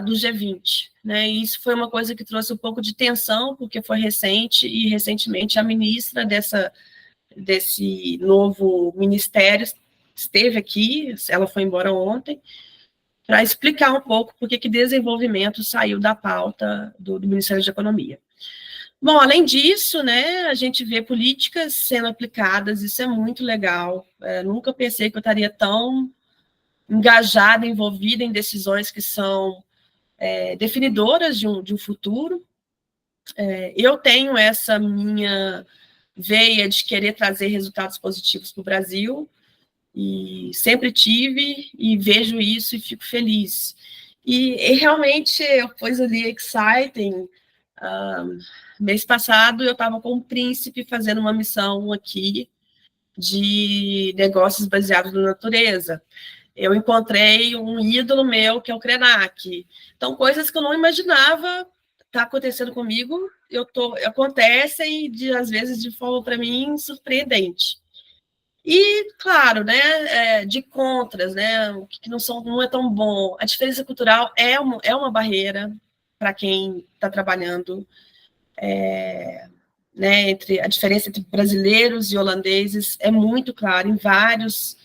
do G20. Né? E isso foi uma coisa que trouxe um pouco de tensão, porque foi recente, e recentemente a ministra desse novo ministério esteve aqui, ela foi embora ontem, para explicar um pouco por que desenvolvimento saiu da pauta do Ministério da Economia. Bom, além disso, né, a gente vê políticas sendo aplicadas, isso é muito legal. Nunca pensei que eu estaria tão engajada, envolvida em decisões que são definidoras de um futuro. Eu tenho essa minha veia de querer trazer resultados positivos para o Brasil, e sempre tive, e vejo isso e fico feliz. E realmente, eu pus ali Exciting. Mês passado, eu estava com o Príncipe fazendo uma missão aqui de negócios baseados na natureza. Eu encontrei um ídolo meu, que é o Krenak. Então, coisas que eu não imaginava tá acontecendo comigo, acontecem, às vezes, de forma, para mim, surpreendente. E, claro, né, de contras, né, o que não é tão bom. A diferença cultural é uma barreira para quem está trabalhando, né, a diferença entre brasileiros e holandeses é muito clara em vários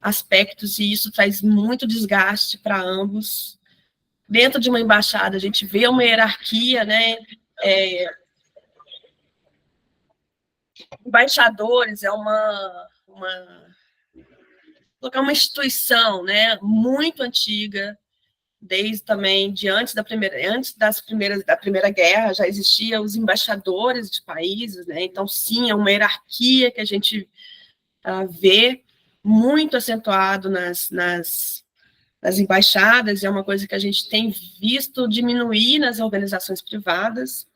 aspectos, e isso traz muito desgaste para ambos. Dentro de uma embaixada, a gente vê uma hierarquia, né, embaixadores é uma instituição, né, muito antiga, desde também antes da Primeira Guerra já existiam os embaixadores de países, né? Então sim, é uma hierarquia que a gente vê muito acentuado nas embaixadas, e é uma coisa que a gente tem visto diminuir nas organizações privadas.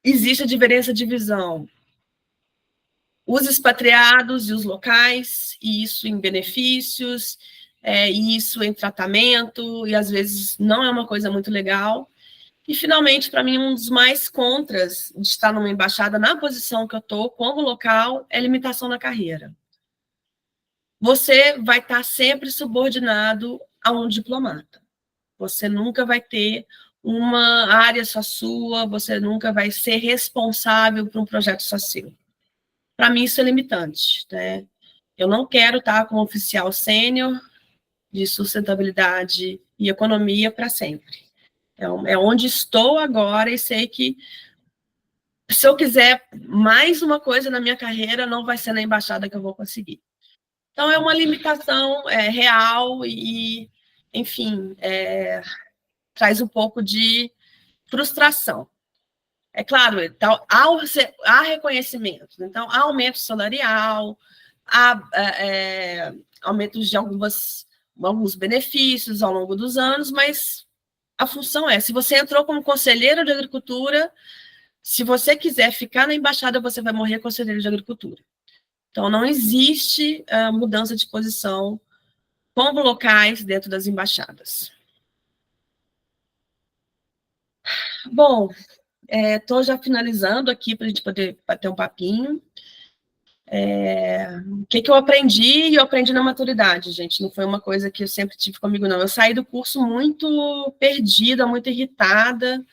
Existe a diferença de visão, os expatriados e os locais, e isso em benefícios, isso em tratamento, e às vezes não é uma coisa muito legal. E, finalmente, para mim, um dos mais contras de estar numa embaixada na posição que eu estou, como local, é a limitação na carreira. Você vai estar sempre subordinado a um diplomata. Você nunca vai ter uma área só sua, você nunca vai ser responsável por um projeto só seu. Para mim, isso é limitante, né? Eu não quero estar como oficial sênior de sustentabilidade e economia para sempre. É onde estou agora, e sei que se eu quiser mais uma coisa na minha carreira, não vai ser na embaixada que eu vou conseguir. Então, é uma limitação real e, enfim, traz um pouco de frustração. É claro, então, há reconhecimento, então há aumento salarial, há aumentos de alguns benefícios ao longo dos anos, mas a função se você entrou como conselheiro de agricultura, se você quiser ficar na embaixada, você vai morrer conselheiro de agricultura. Então, não existe mudança de posição como locais dentro das embaixadas. Bom, Estou já finalizando aqui para a gente poder bater um papinho. O que eu aprendi? Eu aprendi na maturidade, gente. Não foi uma coisa que eu sempre tive comigo, não. Eu saí do curso muito perdida, muito irritada.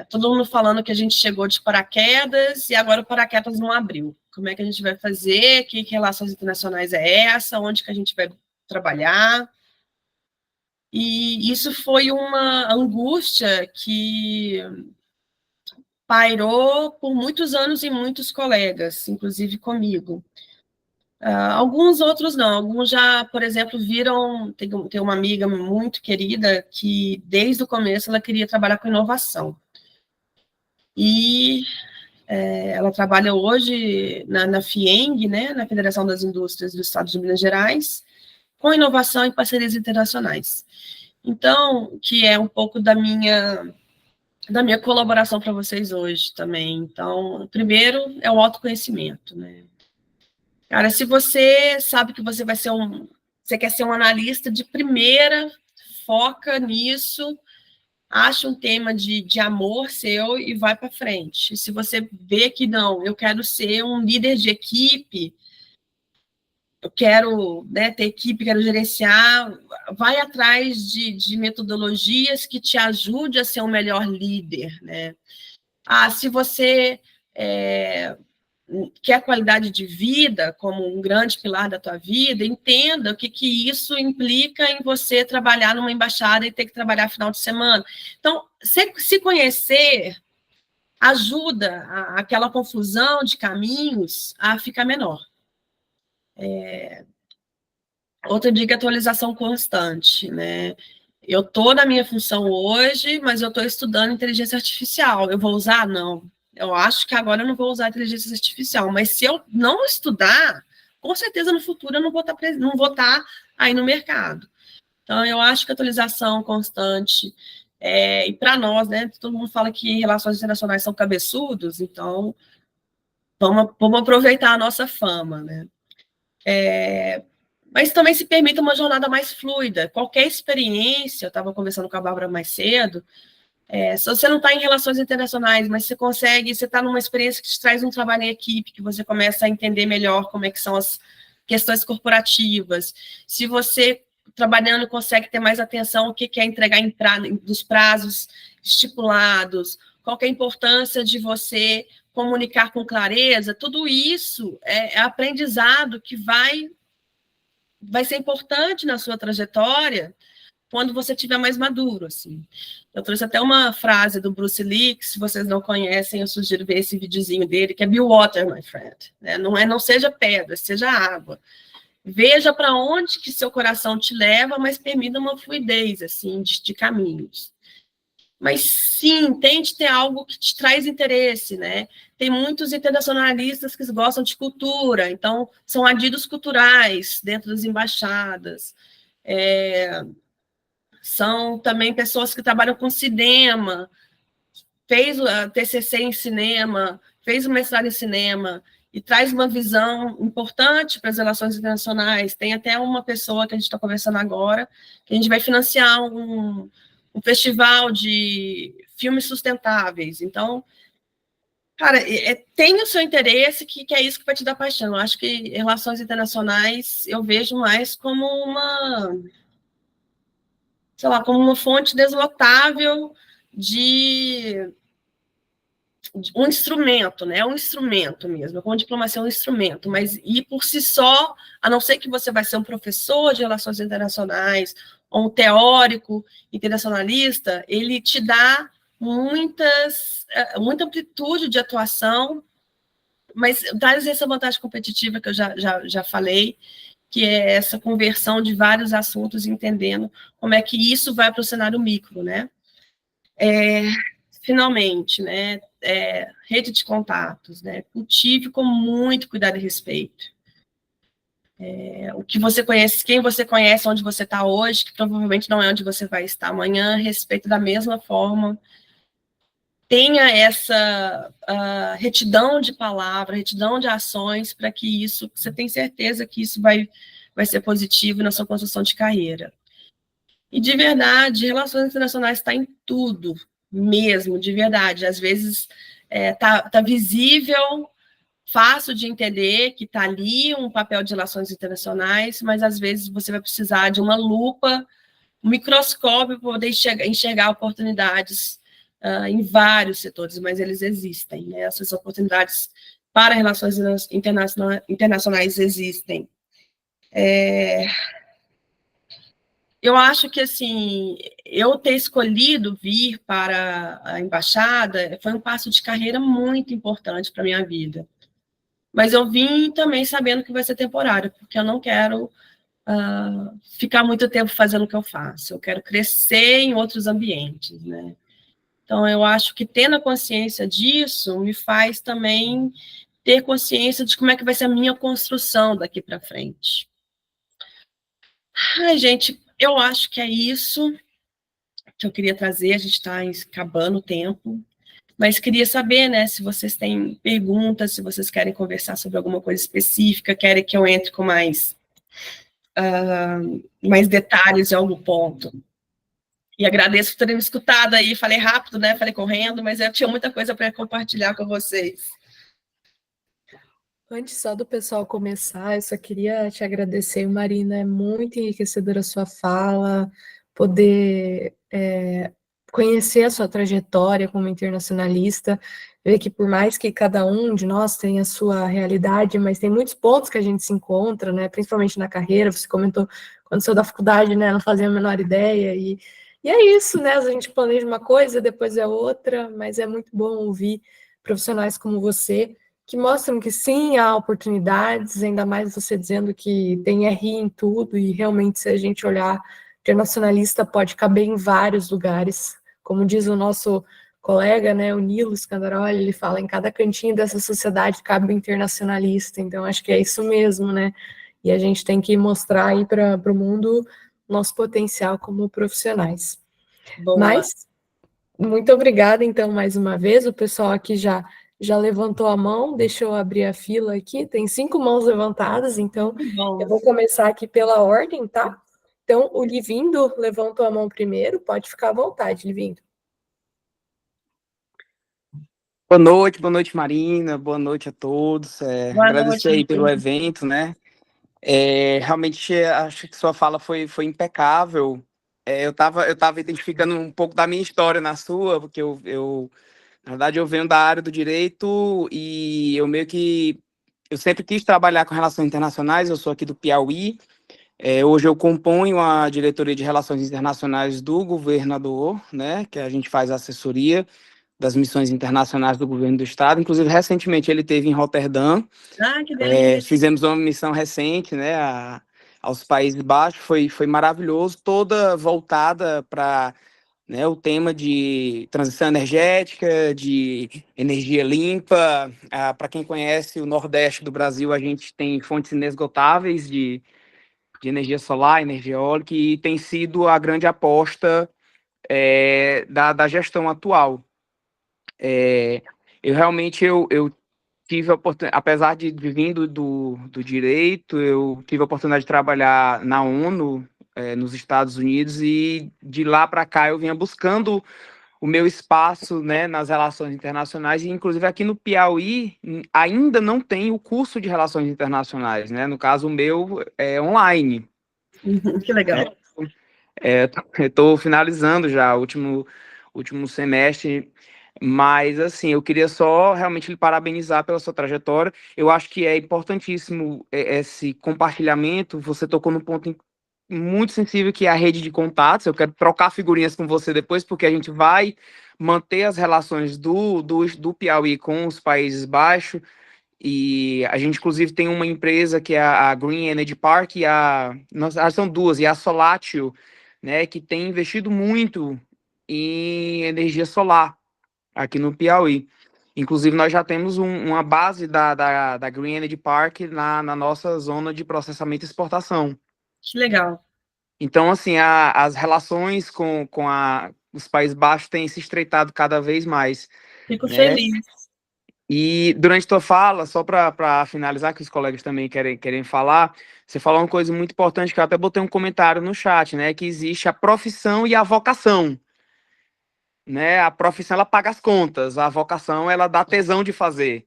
Todo mundo falando que a gente chegou de paraquedas e agora o paraquedas não abriu. Como é que a gente vai fazer? Que relações internacionais é essa? Onde que a gente vai trabalhar? E isso foi uma angústia que pairou por muitos anos em muitos colegas, inclusive comigo. Alguns outros não, alguns já, por exemplo, viram, tem uma amiga muito querida que desde o começo ela queria trabalhar com inovação. E ela trabalha hoje na FIENG, né, na Federação das Indústrias do Estado de Minas Gerais, com inovação e parcerias internacionais. Então, que é um pouco da minha colaboração para vocês hoje também. Então, primeiro é o autoconhecimento, né? Cara, se você sabe que você você quer ser um analista de primeira, foca nisso, acha um tema de amor seu e vai para frente. Se você vê que não, eu quero ser um líder de equipe, eu quero, né, ter equipe, quero gerenciar, vai atrás de metodologias que te ajude a ser um melhor líder, né? Se você quer qualidade de vida como um grande pilar da tua vida, entenda o que isso implica em você trabalhar numa embaixada e ter que trabalhar final de semana. Então, se conhecer ajuda aquela confusão de caminhos a ficar menor. Outra dica é atualização constante, né? Eu estou na minha função hoje, mas eu estou estudando inteligência artificial. Eu vou usar? Não. Eu acho que agora eu não vou usar inteligência artificial, mas se eu não estudar, com certeza no futuro eu não vou estar aí no mercado. Então, eu acho que atualização constante, e para nós, né, todo mundo fala que relações internacionais são cabeçudos, então vamos aproveitar a nossa fama, né? Mas também se permita uma jornada mais fluida. Qualquer experiência, eu estava conversando com a Bárbara mais cedo, se você não está em relações internacionais, mas você está numa experiência que te traz um trabalho em equipe, que você começa a entender melhor como é que são as questões corporativas. Se você, trabalhando, consegue ter mais atenção ao que é entregar dos prazos estipulados, qual que é a importância de você comunicar com clareza, tudo isso é aprendizado que vai ser importante na sua trajetória quando você estiver mais maduro, assim. Eu trouxe até uma frase do Bruce Lee, que se vocês não conhecem, eu sugiro ver esse videozinho dele, que é "Be water, my friend", né? Não seja pedra, seja água. Veja para onde que seu coração te leva, mas permita uma fluidez, assim, de caminhos. Mas sim, tente ter algo que te traz interesse, né? Tem muitos internacionalistas que gostam de cultura, então são adidos culturais dentro das embaixadas. São também pessoas que trabalham com cinema, fez o TCC em cinema, fez o mestrado em cinema, e traz uma visão importante para as relações internacionais. Tem até uma pessoa que a gente está conversando agora, que a gente vai financiar um festival de filmes sustentáveis. Então, cara, tem o seu interesse, que é isso que vai te dar paixão. Eu acho que relações internacionais eu vejo mais como como uma fonte deslotável de um instrumento, né? Um instrumento mesmo, como a diplomacia é um instrumento, mas e por si só, a não ser que você vai ser um professor de relações internacionais ou um teórico internacionalista, ele te dá muita amplitude de atuação, mas traz essa vantagem competitiva que eu já falei, que é essa conversão de vários assuntos, entendendo como é que isso vai para o cenário micro, né? Finalmente, né? Rede de contatos, né? Cultive com muito cuidado e respeito. O que você conhece, quem você conhece, onde você está hoje, que provavelmente não é onde você vai estar amanhã, respeito da mesma forma. Tenha essa retidão de palavra, retidão de ações, para que você tenha certeza que isso vai ser positivo na sua construção de carreira. E, de verdade, relações internacionais está em tudo. mesmo, de verdade. Às vezes tá visível, fácil de entender que está ali um papel de relações internacionais, mas às vezes você vai precisar de uma lupa, um microscópio para poder enxergar oportunidades em vários setores, mas eles existem, né? Essas oportunidades para relações internacionais existem. Eu acho que, assim, eu ter escolhido vir para a embaixada foi um passo de carreira muito importante para a minha vida. Mas eu vim também sabendo que vai ser temporário, porque eu não quero ficar muito tempo fazendo o que eu faço. Eu quero crescer em outros ambientes, né? Então, eu acho que tendo a consciência disso me faz também ter consciência de como é que vai ser a minha construção daqui para frente. Ai, gente, eu acho que é isso que eu queria trazer. A gente está acabando o tempo. Mas queria saber, né, se vocês têm perguntas, se vocês querem conversar sobre alguma coisa específica, querem que eu entre com mais detalhes em algum ponto. E agradeço por terem me escutado aí, falei rápido, né, falei correndo, mas eu tinha muita coisa para compartilhar com vocês. Antes só do pessoal começar, eu só queria te agradecer, Marina, é muito enriquecedora a sua fala, poder conhecer a sua trajetória como internacionalista, ver que por mais que cada um de nós tenha a sua realidade, mas tem muitos pontos que a gente se encontra, né, principalmente na carreira, você comentou quando saiu da faculdade, né, não fazia a menor ideia, e é isso, né, a gente planeja uma coisa, depois é outra, mas é muito bom ouvir profissionais como você, que mostram que sim, há oportunidades, ainda mais você dizendo que tem RI em tudo, e realmente se a gente olhar, internacionalista pode caber em vários lugares, como diz o nosso colega, né, o Nilo Scandaroli, ele fala, em cada cantinho dessa sociedade cabe um internacionalista, então acho que é isso mesmo, né, e a gente tem que mostrar aí para o mundo nosso potencial como profissionais. Boa. Mas, muito obrigada, então, mais uma vez, o pessoal aqui já levantou a mão, deixa eu abrir a fila aqui, tem 5 mãos levantadas, então eu vou começar aqui pela ordem, tá? Então, o Livindo levantou a mão primeiro, pode ficar à vontade, Livindo. Boa noite, Marina, boa noite a todos, agradecer aí pelo evento, né, realmente acho que sua fala foi impecável, eu tava identificando um pouco da minha história na sua, porque na verdade, eu venho da área do direito e eu sempre quis trabalhar com relações internacionais, eu sou aqui do Piauí, hoje eu componho a diretoria de relações internacionais do governador, né, que a gente faz assessoria das missões internacionais do governo do estado, inclusive recentemente ele esteve em Roterdã, que delícia. Fizemos uma missão recente, né, aos Países Baixos, foi maravilhoso, toda voltada para, né, o tema de transição energética, de energia limpa. Para quem conhece o Nordeste do Brasil, a gente tem fontes inesgotáveis de energia solar, energia eólica, e tem sido a grande aposta da gestão atual. Eu realmente tive a oportunidade, apesar de vindo do direito, eu tive a oportunidade de trabalhar na ONU, nos Estados Unidos, e de lá para cá eu vinha buscando o meu espaço, né, nas relações internacionais, e inclusive aqui no Piauí ainda não tem o curso de relações internacionais, né? No caso, o meu é online. Que legal. Estou finalizando já o último semestre, mas assim, eu queria só realmente lhe parabenizar pela sua trajetória. Eu acho que é importantíssimo esse compartilhamento. Você tocou num ponto muito sensível, que é a rede de contatos. Eu quero trocar figurinhas com você depois, porque a gente vai manter as relações do Piauí com os Países Baixos, e a gente, inclusive, tem uma empresa que é a Green Energy Park, são duas, e a Solatio, né, que tem investido muito em energia solar aqui no Piauí. Inclusive, nós já temos uma base da Green Energy Park na nossa zona de processamento e exportação. Que legal. Então, assim, as relações com os Países Baixos têm se estreitado cada vez mais. Fico feliz. E durante tua fala, só para finalizar, que os colegas também querem falar, você falou uma coisa muito importante, que eu até botei um comentário no chat, né? Que existe a profissão e a vocação. né? A profissão, ela paga as contas, a vocação, ela dá tesão de fazer,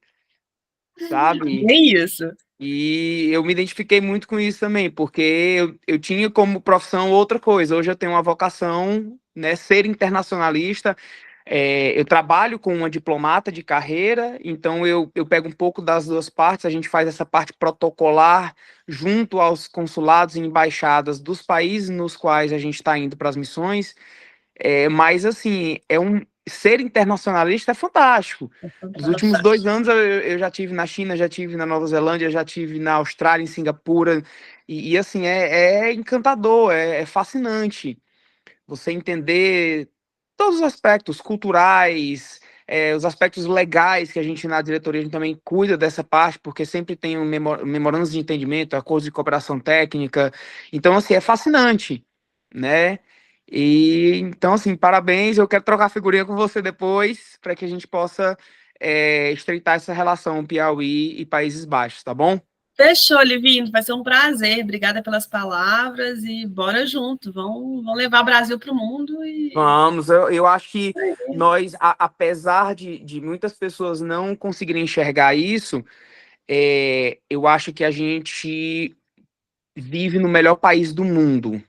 sabe? É isso. E eu me identifiquei muito com isso também, porque eu tinha como profissão outra coisa. Hoje eu tenho uma vocação, né, ser internacionalista. Eu trabalho com uma diplomata de carreira, então eu pego um pouco das duas partes. A gente faz essa parte protocolar junto aos consulados e embaixadas dos países nos quais a gente está indo para as missões. Mas, assim, ser internacionalista é fantástico. Nos últimos 2 anos eu já tive na China, já tive na Nova Zelândia, já tive na Austrália, em Singapura, e assim, é encantador, é fascinante você entender todos os aspectos culturais, os aspectos legais, que a gente na diretoria a gente também cuida dessa parte, porque sempre tem um memorandos de entendimento, acordos de cooperação técnica. Então, assim, é fascinante, né? E então, assim, parabéns. Eu quero trocar figurinha com você depois, para que a gente possa estreitar essa relação Piauí e Países Baixos, tá bom? Fechou, Livino, vai ser um prazer. Obrigada pelas palavras e bora junto. Vamos levar o Brasil para o mundo. Vamos, eu acho que nós, apesar de muitas pessoas não conseguirem enxergar isso, eu acho que a gente vive no melhor país do mundo,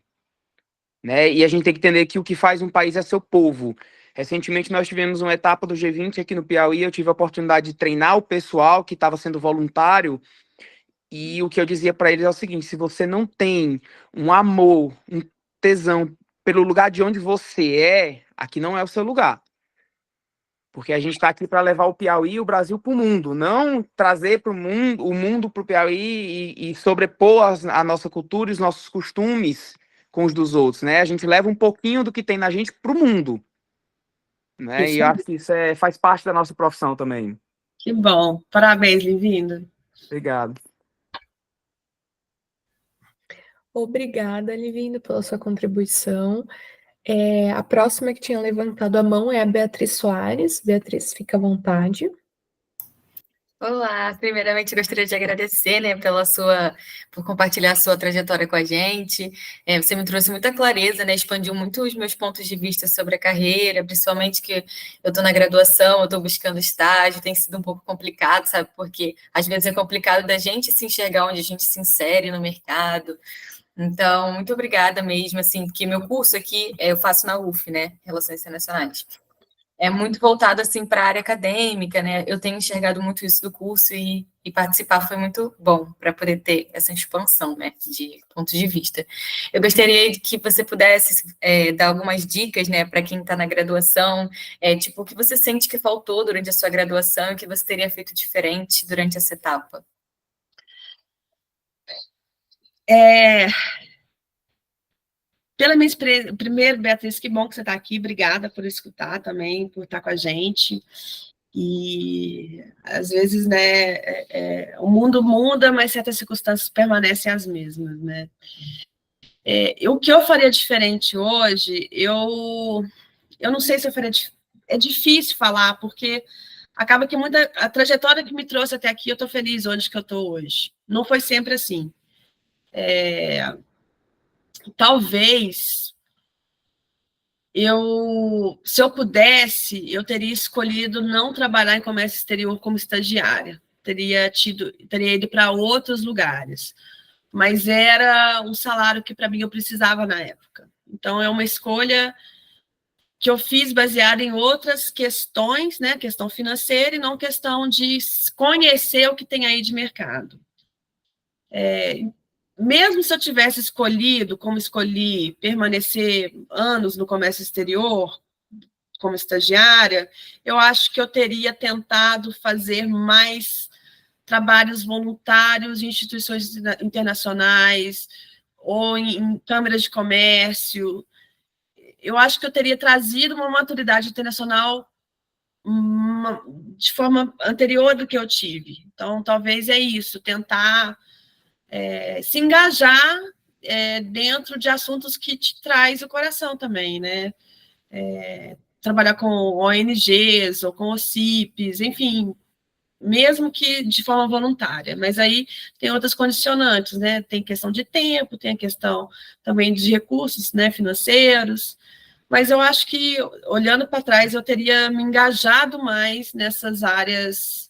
né? E a gente tem que entender que o que faz um país é seu povo. Recentemente nós tivemos uma etapa do G20 aqui no Piauí, eu tive a oportunidade de treinar o pessoal que estava sendo voluntário, e o que eu dizia para eles é o seguinte: se você não tem um amor, um tesão pelo lugar de onde você aqui não é o seu lugar. Porque a gente está aqui para levar o Piauí e o Brasil para o mundo, não trazer para o mundo para o Piauí e sobrepor a nossa cultura e os nossos costumes com os dos outros, né? A gente leva um pouquinho do que tem na gente para o mundo, né? Isso E eu aí. acho que isso faz parte da nossa profissão também. Que bom. Parabéns, Livino. Obrigado. Obrigada, Livindo, pela sua contribuição. A próxima que tinha levantado a mão é a Beatriz Soares. Beatriz, fica à vontade. Olá, primeiramente gostaria de agradecer, né, por compartilhar a sua trajetória com a gente. Você me trouxe muita clareza, né, expandiu muito os meus pontos de vista sobre a carreira, principalmente que eu estou na graduação, eu estou buscando estágio, tem sido um pouco complicado, sabe, porque às vezes é complicado da gente se enxergar onde a gente se insere no mercado. Então, muito obrigada mesmo, assim, porque meu curso aqui eu faço na UF, né, Relações Internacionais. É muito voltado assim para a área acadêmica, né? Eu tenho enxergado muito isso do curso e participar foi muito bom para poder ter essa expansão, né, de pontos de vista. Eu gostaria que você pudesse dar algumas dicas, né, para quem está na graduação, tipo, o que você sente que faltou durante a sua graduação e o que você teria feito diferente durante essa etapa. Pela minha experiência, primeiro, Beatriz, que bom que você está aqui, obrigada por escutar também, por estar com a gente. E às vezes, né, o mundo muda, mas certas circunstâncias permanecem as mesmas, né? O que eu faria diferente hoje, eu não sei se eu faria. É difícil falar, porque acaba que a trajetória que me trouxe até aqui, eu estou feliz onde que eu estou hoje. Não foi sempre assim. Talvez se eu pudesse, eu teria escolhido não trabalhar em comércio exterior como estagiária. Teria ido para outros lugares. Mas era um salário que, para mim, eu precisava na época. Então, é uma escolha que eu fiz baseada em outras questões, né? Questão financeira e não questão de conhecer o que tem aí de mercado. Mesmo se eu tivesse escolhido, como escolhi, permanecer anos no comércio exterior, como estagiária, eu acho que eu teria tentado fazer mais trabalhos voluntários em instituições internacionais ou em câmaras de comércio. Eu acho que eu teria trazido uma maturidade internacional de forma anterior do que eu tive. Então, talvez é isso, tentar se engajar dentro de assuntos que te traz o coração também, né? Trabalhar com ONGs ou com OCIPs, enfim, mesmo que de forma voluntária, mas aí tem outras condicionantes, né? Tem questão de tempo, tem a questão também de recursos, né, financeiros, Mas eu acho que, olhando para trás, eu teria me engajado mais nessas áreas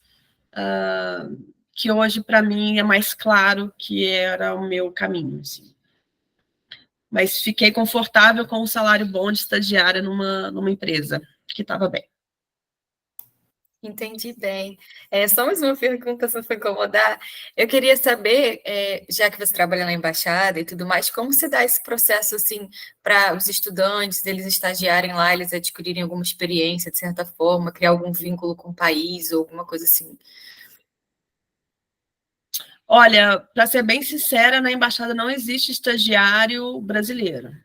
que hoje, para mim, é mais claro que era o meu caminho. Assim. Mas fiquei confortável com um salário bom de estagiária numa empresa que estava bem. Entendi bem. Só mais uma pergunta, se não for incomodar. Eu queria saber, já que você trabalha na embaixada e tudo mais, como se dá esse processo assim para os estudantes, eles estagiarem lá, eles adquirirem alguma experiência, de certa forma, criar algum vínculo com o país ou alguma coisa assim? Olha, para ser bem sincera, na embaixada não existe estagiário brasileiro.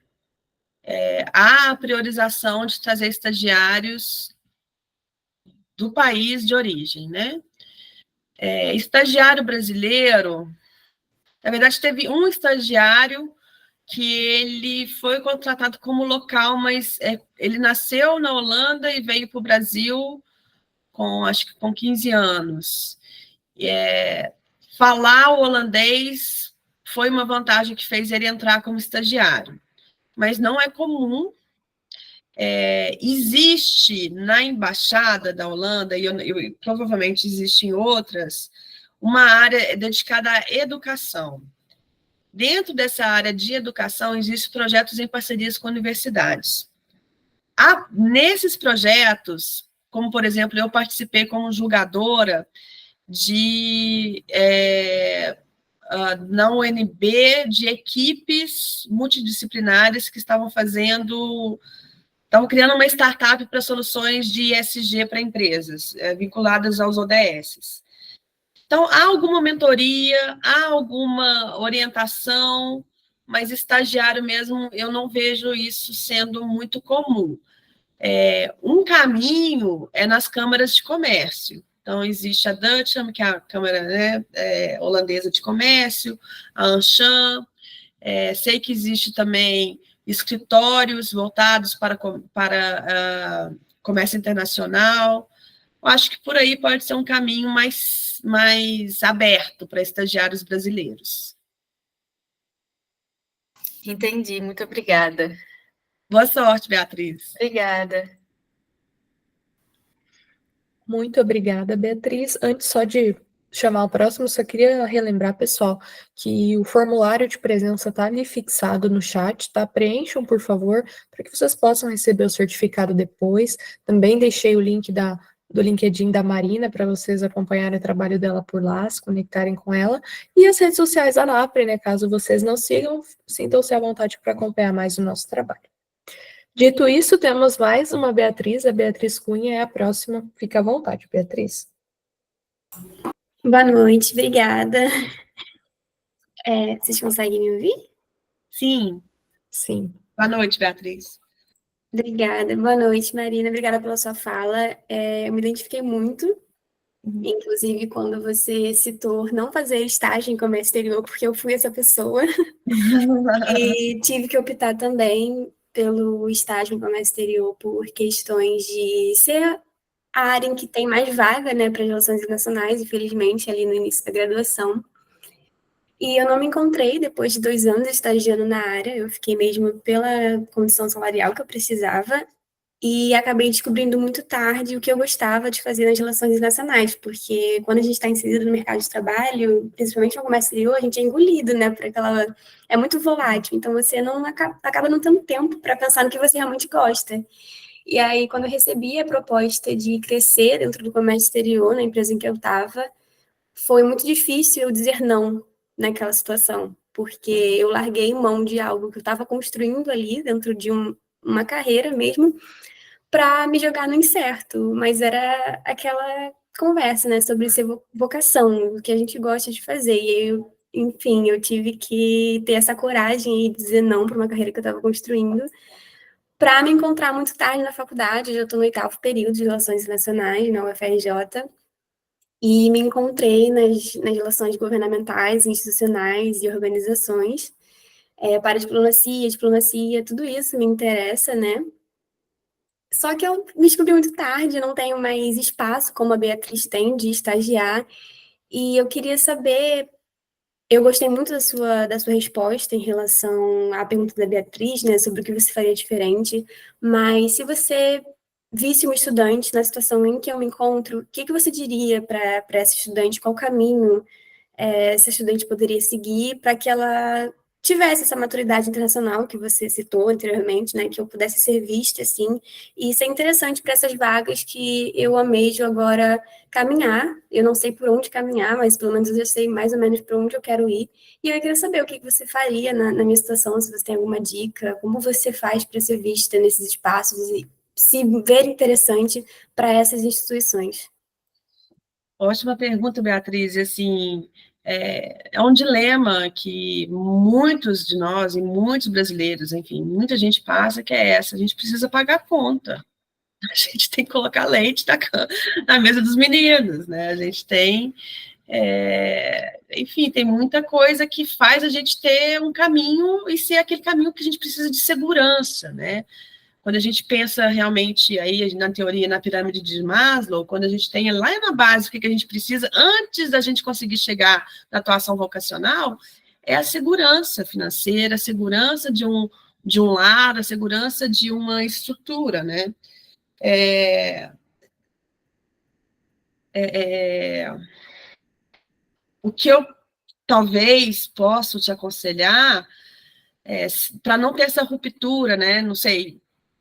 Há a priorização de trazer estagiários do país de origem, né? Estagiário brasileiro, na verdade, teve um estagiário que ele foi contratado como local, mas ele nasceu na Holanda e veio para o Brasil acho que com 15 anos. Falar o holandês foi uma vantagem que fez ele entrar como estagiário, mas não é comum. Existe na embaixada da Holanda, e provavelmente existe em outras, uma área dedicada à educação. Dentro dessa área de educação, existem projetos em parcerias com universidades. Nesses projetos, como, por exemplo, eu participei como julgadora na UNB, de equipes multidisciplinares que estavam criando uma startup para soluções de ESG para empresas, vinculadas aos ODS. Então, há alguma mentoria, há alguma orientação, mas estagiário mesmo, eu não vejo isso sendo muito comum. Um caminho é nas câmaras de comércio. Então, existe a Dutcham, que é a Câmara, né, holandesa de comércio, a AmCham, sei que existe também escritórios voltados para comércio internacional. Eu acho que por aí pode ser um caminho mais aberto para estagiários brasileiros. Entendi, muito obrigada. Boa sorte, Beatriz. Obrigada. Muito obrigada, Beatriz. Antes só de chamar o próximo, só queria relembrar, pessoal, que o formulário de presença está ali fixado no chat, tá? Preencham, por favor, para que vocês possam receber o certificado depois. Também deixei o link do LinkedIn da Marina para vocês acompanharem o trabalho dela por lá, se conectarem com ela. E as redes sociais da NAPRE, né? Caso vocês não sigam, sintam-se à vontade para acompanhar mais o nosso trabalho. Dito isso, temos mais uma Beatriz, a Beatriz Cunha é a próxima. Fica à vontade, Beatriz. Boa noite, obrigada. Vocês conseguem me ouvir? Sim. Sim. Boa noite, Beatriz. Obrigada. Boa noite, Marina. Obrigada pela sua fala. Eu me identifiquei muito, inclusive quando você citou não fazer estágio em comércio exterior, porque eu fui essa pessoa. E tive que optar também pelo estágio em comércio exterior por questões de ser a área em que tem mais vaga, né, para as relações internacionais, infelizmente, ali no início da graduação. E eu não me encontrei depois de 2 anos estagiando na área, eu fiquei mesmo pela condição salarial que eu precisava, e acabei descobrindo muito tarde o que eu gostava de fazer nas relações internacionais, porque quando a gente está inserido no mercado de trabalho, principalmente no comércio exterior, a gente é engolido, né, por aquela... É muito volátil, então você não acaba não tendo tempo para pensar no que você realmente gosta. E aí, quando eu recebi a proposta de crescer dentro do comércio exterior, na empresa em que eu estava, foi muito difícil eu dizer não naquela situação, porque eu larguei mão de algo que eu estava construindo ali, dentro de uma carreira mesmo, para me jogar no incerto, mas era aquela conversa, né, sobre ser vocação, o que a gente gosta de fazer, e eu, enfim, eu tive que ter essa coragem e dizer não para uma carreira que eu estava construindo, para me encontrar muito tarde na faculdade, eu já estou no 8º período de Relações Internacionais, na UFRJ, e me encontrei nas relações governamentais, institucionais e organizações, para diplomacia, tudo isso me interessa, né? Só que eu me descobri muito tarde, não tenho mais espaço, como a Beatriz tem, de estagiar, e eu queria saber Eu gostei muito da sua resposta em relação à pergunta da Beatriz, né, sobre o que você faria diferente, mas se você visse um estudante na situação em que eu me encontro, o que que você diria para essa estudante? Qual caminho essa estudante poderia seguir para que ela tivesse essa maturidade internacional que você citou anteriormente, né, que eu pudesse ser vista assim, e isso é interessante para essas vagas que eu almejo agora caminhar. Eu não sei por onde caminhar, mas pelo menos eu já sei mais ou menos para onde eu quero ir. E eu queria saber o que você faria na minha situação, se você tem alguma dica, como você faz para ser vista nesses espaços e se ver interessante para essas instituições. Ótima pergunta, Beatriz. E, assim, é um dilema que muitos de nós e muitos brasileiros, enfim, muita gente passa, que é essa: a gente precisa pagar a conta. A gente tem que colocar leite na mesa dos meninos, né? A gente tem, enfim, tem muita coisa que faz a gente ter um caminho e ser aquele caminho que a gente precisa de segurança, né? Quando a gente pensa realmente aí na teoria, na pirâmide de Maslow, quando a gente tem lá na base o que a gente precisa antes da gente conseguir chegar na atuação vocacional, é a segurança financeira, a segurança de um lar, a segurança de uma estrutura, né? O que eu talvez possa te aconselhar para não ter essa ruptura, né? Não sei,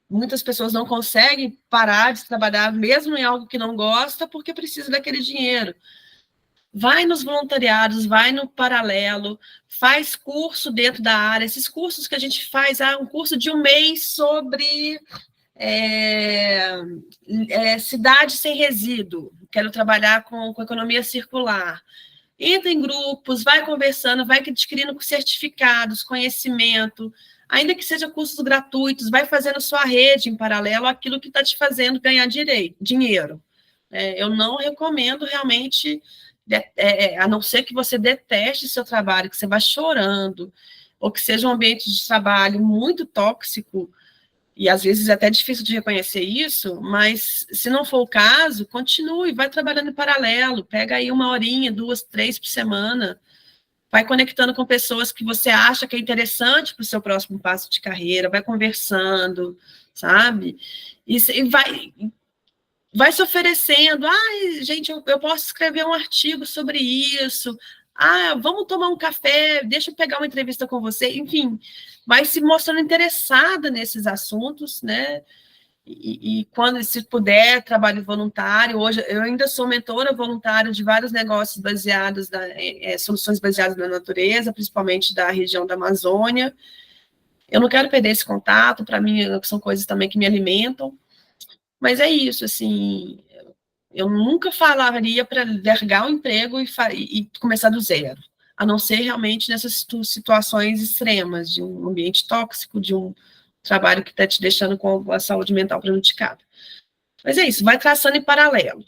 muitas pessoas não conseguem parar de trabalhar mesmo em algo que não gosta porque precisa daquele dinheiro. Vai nos voluntariados, vai no paralelo, faz curso dentro da área. Esses cursos que a gente faz, um curso de 1 mês sobre cidade sem resíduo. Quero trabalhar com economia circular. Entra em grupos, vai conversando, vai adquirindo certificados, conhecimento, ainda que seja cursos gratuitos, vai fazendo sua rede em paralelo àquilo que está te fazendo ganhar dinheiro. Eu não recomendo realmente, a não ser que você deteste seu trabalho, que você vá chorando, ou que seja um ambiente de trabalho muito tóxico, e às vezes é até difícil de reconhecer isso, mas se não for o caso, continue, vai trabalhando em paralelo, pega aí 1 horinha, 2, 3 por semana, vai conectando com pessoas que você acha que é interessante para o seu próximo passo de carreira, vai conversando, sabe? E vai se oferecendo. Gente, eu posso escrever um artigo sobre isso. Vamos tomar um café, deixa eu pegar uma entrevista com você. Enfim, vai se mostrando interessada nesses assuntos, né? E quando, se puder, trabalho voluntário. Hoje, eu ainda sou mentora voluntária de vários negócios baseados, soluções baseadas na natureza, principalmente da região da Amazônia. Eu não quero perder esse contato, para mim, são coisas também que me alimentam. Mas é isso, assim, eu nunca falaria para largar o emprego e começar do zero, a não ser realmente nessas situações extremas, de um ambiente tóxico, de um trabalho que está te deixando com a saúde mental prejudicada. Mas é isso, vai traçando em paralelo,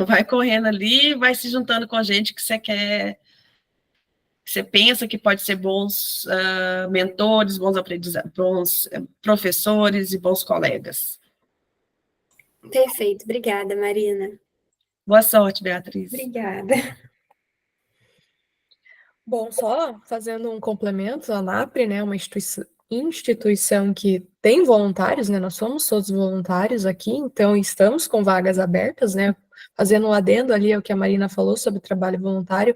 vai correndo ali, vai se juntando com a gente que você quer, que você pensa que pode ser bons mentores, bons professores e bons colegas. Perfeito, obrigada, Marina. Boa sorte, Beatriz. Obrigada. Bom, só fazendo um complemento, a ANAPRE, né, uma instituição que tem voluntários, né, nós somos todos voluntários aqui, então estamos com vagas abertas, né, fazendo um adendo ali ao que a Marina falou sobre trabalho voluntário.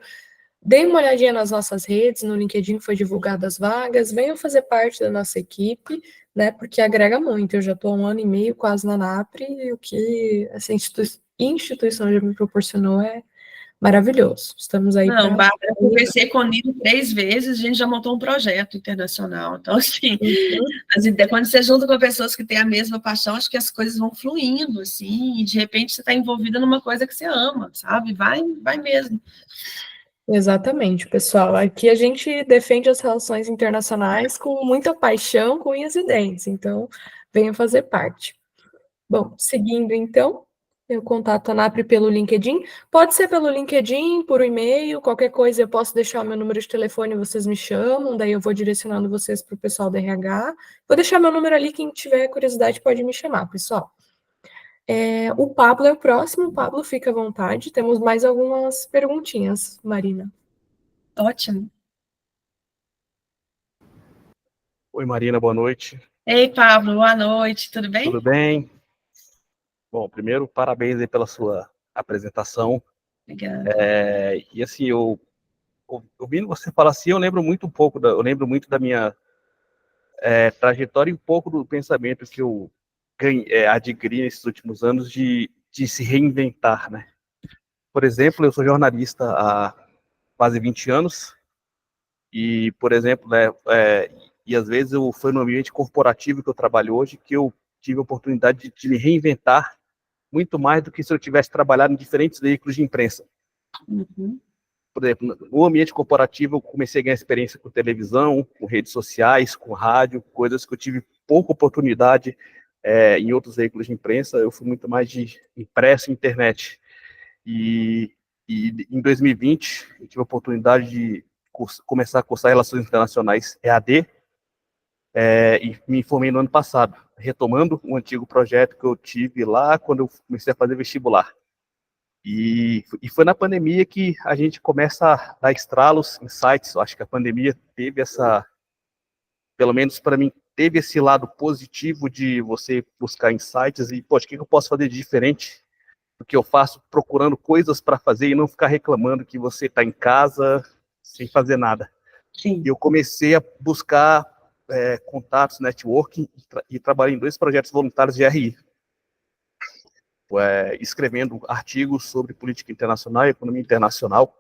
Deem uma olhadinha nas nossas redes, no LinkedIn foi divulgado as vagas, venham fazer parte da nossa equipe, né, porque agrega muito. Eu já estou há 1 ano e meio quase na ANAPRE e o que essa instituição já me proporcionou é maravilhoso. Estamos aí para... Bárbara, eu conversei com o Nilo 3 vezes, a gente já montou um projeto internacional. Então, assim, quando você junta com pessoas que têm a mesma paixão, acho que as coisas vão fluindo, assim, e de repente você está envolvida numa coisa que você ama, sabe? Vai mesmo. Exatamente, pessoal. Aqui a gente defende as relações internacionais com muita paixão, com unhas e dentes. Então, venham fazer parte. Bom, seguindo então, eu contato a ANAPRE pelo LinkedIn. Pode ser pelo LinkedIn, por e-mail, qualquer coisa eu posso deixar o meu número de telefone e vocês me chamam, daí eu vou direcionando vocês para o pessoal da RH. Vou deixar meu número ali, quem tiver curiosidade pode me chamar, pessoal. O Pablo é o próximo. Pablo, fica à vontade. Temos mais algumas perguntinhas, Marina. Ótimo. Oi, Marina, boa noite. Ei, Pablo, boa noite, tudo bem? Tudo bem? Bom, primeiro, parabéns aí pela sua apresentação. Obrigada. E assim, ouvindo você falar assim, eu lembro muito da minha trajetória e um pouco do pensamento que eu adquiri nesses últimos anos de se reinventar, né? Por exemplo, eu sou jornalista há quase 20 anos e, por exemplo, né, e às vezes foi no ambiente corporativo que eu trabalho hoje que eu tive a oportunidade de me reinventar muito mais do que se eu tivesse trabalhado em diferentes veículos de imprensa. Uhum. Por exemplo, no ambiente corporativo, eu comecei a ganhar experiência com televisão, com redes sociais, com rádio, coisas que eu tive pouca oportunidade em outros veículos de imprensa. Eu fui muito mais de impresso e internet. E em 2020, eu tive a oportunidade de começar a cursar Relações Internacionais EAD, e me formei no ano passado, retomando um antigo projeto que eu tive lá quando eu comecei a fazer vestibular. E foi na pandemia que a gente começa a dar estralos, insights. Eu acho que a pandemia teve pelo menos para mim, teve esse lado positivo de você buscar insights e, poxa, o que eu posso fazer de diferente do que eu faço, procurando coisas para fazer e não ficar reclamando que você está em casa sem fazer nada. Sim. E eu comecei a buscar contatos, networking, e trabalhei em 2 projetos voluntários de RI. Escrevendo artigos sobre política internacional e economia internacional,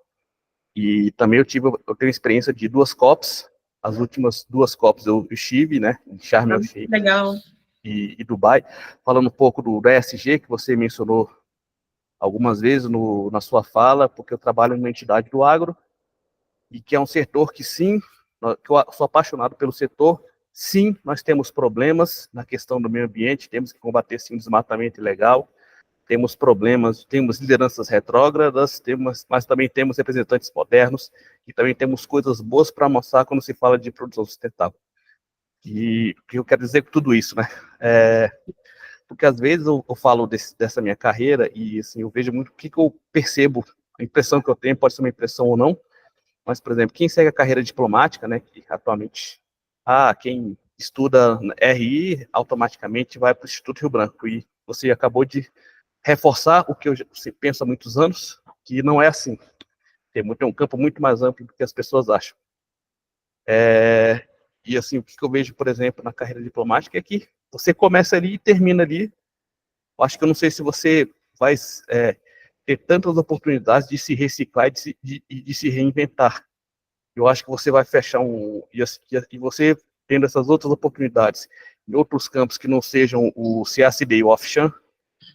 e também eu tenho experiência de 2 COPs. As últimas 2 COPs eu estive, né, em Sharm el-Sheikh Legal. e Dubai, falando um pouco do ESG, que você mencionou algumas vezes na sua fala, porque eu trabalho numa entidade do agro, e que é um setor que sim, que eu sou apaixonado pelo setor. Sim, nós temos problemas na questão do meio ambiente, temos que combater sim o desmatamento ilegal, temos problemas, temos lideranças retrógradas, mas também temos representantes modernos e também temos coisas boas para mostrar quando se fala de produção sustentável. E o que eu quero dizer com tudo isso, né? Porque às vezes eu falo dessa minha carreira e assim, eu vejo muito o que eu percebo, a impressão que eu tenho, pode ser uma impressão ou não, mas, por exemplo, quem segue a carreira diplomática, né, que atualmente, quem estuda RI, automaticamente vai para o Instituto Rio Branco, e você acabou de reforçar o que você pensa há muitos anos, que não é assim. Tem um campo muito mais amplo do que as pessoas acham. E assim, o que eu vejo, por exemplo, na carreira diplomática é que você começa ali e termina ali. Eu acho que eu não sei se você vai ter tantas oportunidades de se reciclar e de se reinventar. Eu acho que você vai fechar e você tendo essas outras oportunidades em outros campos que não sejam o CACD e o Offshore.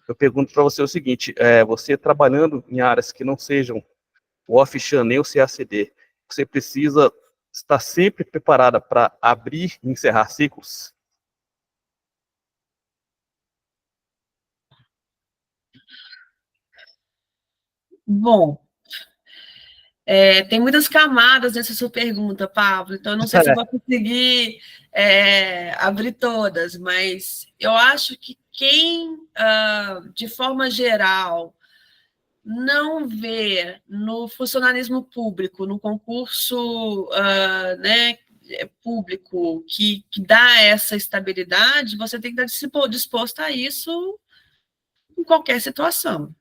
Eu pergunto para você o seguinte: você trabalhando em áreas que não sejam o Offshore nem o CACD, você precisa estar sempre preparada para abrir e encerrar ciclos? Bom, tem muitas camadas nessa sua pergunta, Pablo, então eu não sei se eu vou conseguir abrir todas, mas eu acho que quem, de forma geral, não vê no funcionalismo público, no concurso né, público, que dá essa estabilidade, você tem que estar disposto a isso em qualquer situação.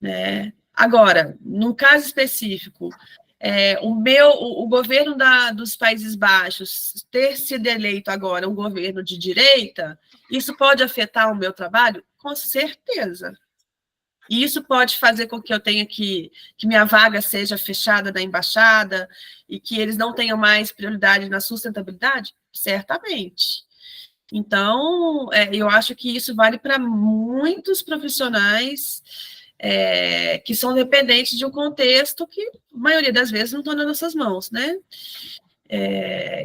Né? Agora, no caso específico, o governo dos Países Baixos ter sido eleito agora um governo de direita, isso pode afetar o meu trabalho? Com certeza. E isso pode fazer com que eu tenha que minha vaga seja fechada da embaixada e que eles não tenham mais prioridade na sustentabilidade? Certamente. Então, eu acho que isso vale para muitos profissionais que são dependentes de um contexto que, a maioria das vezes, não está nas nossas mãos, né?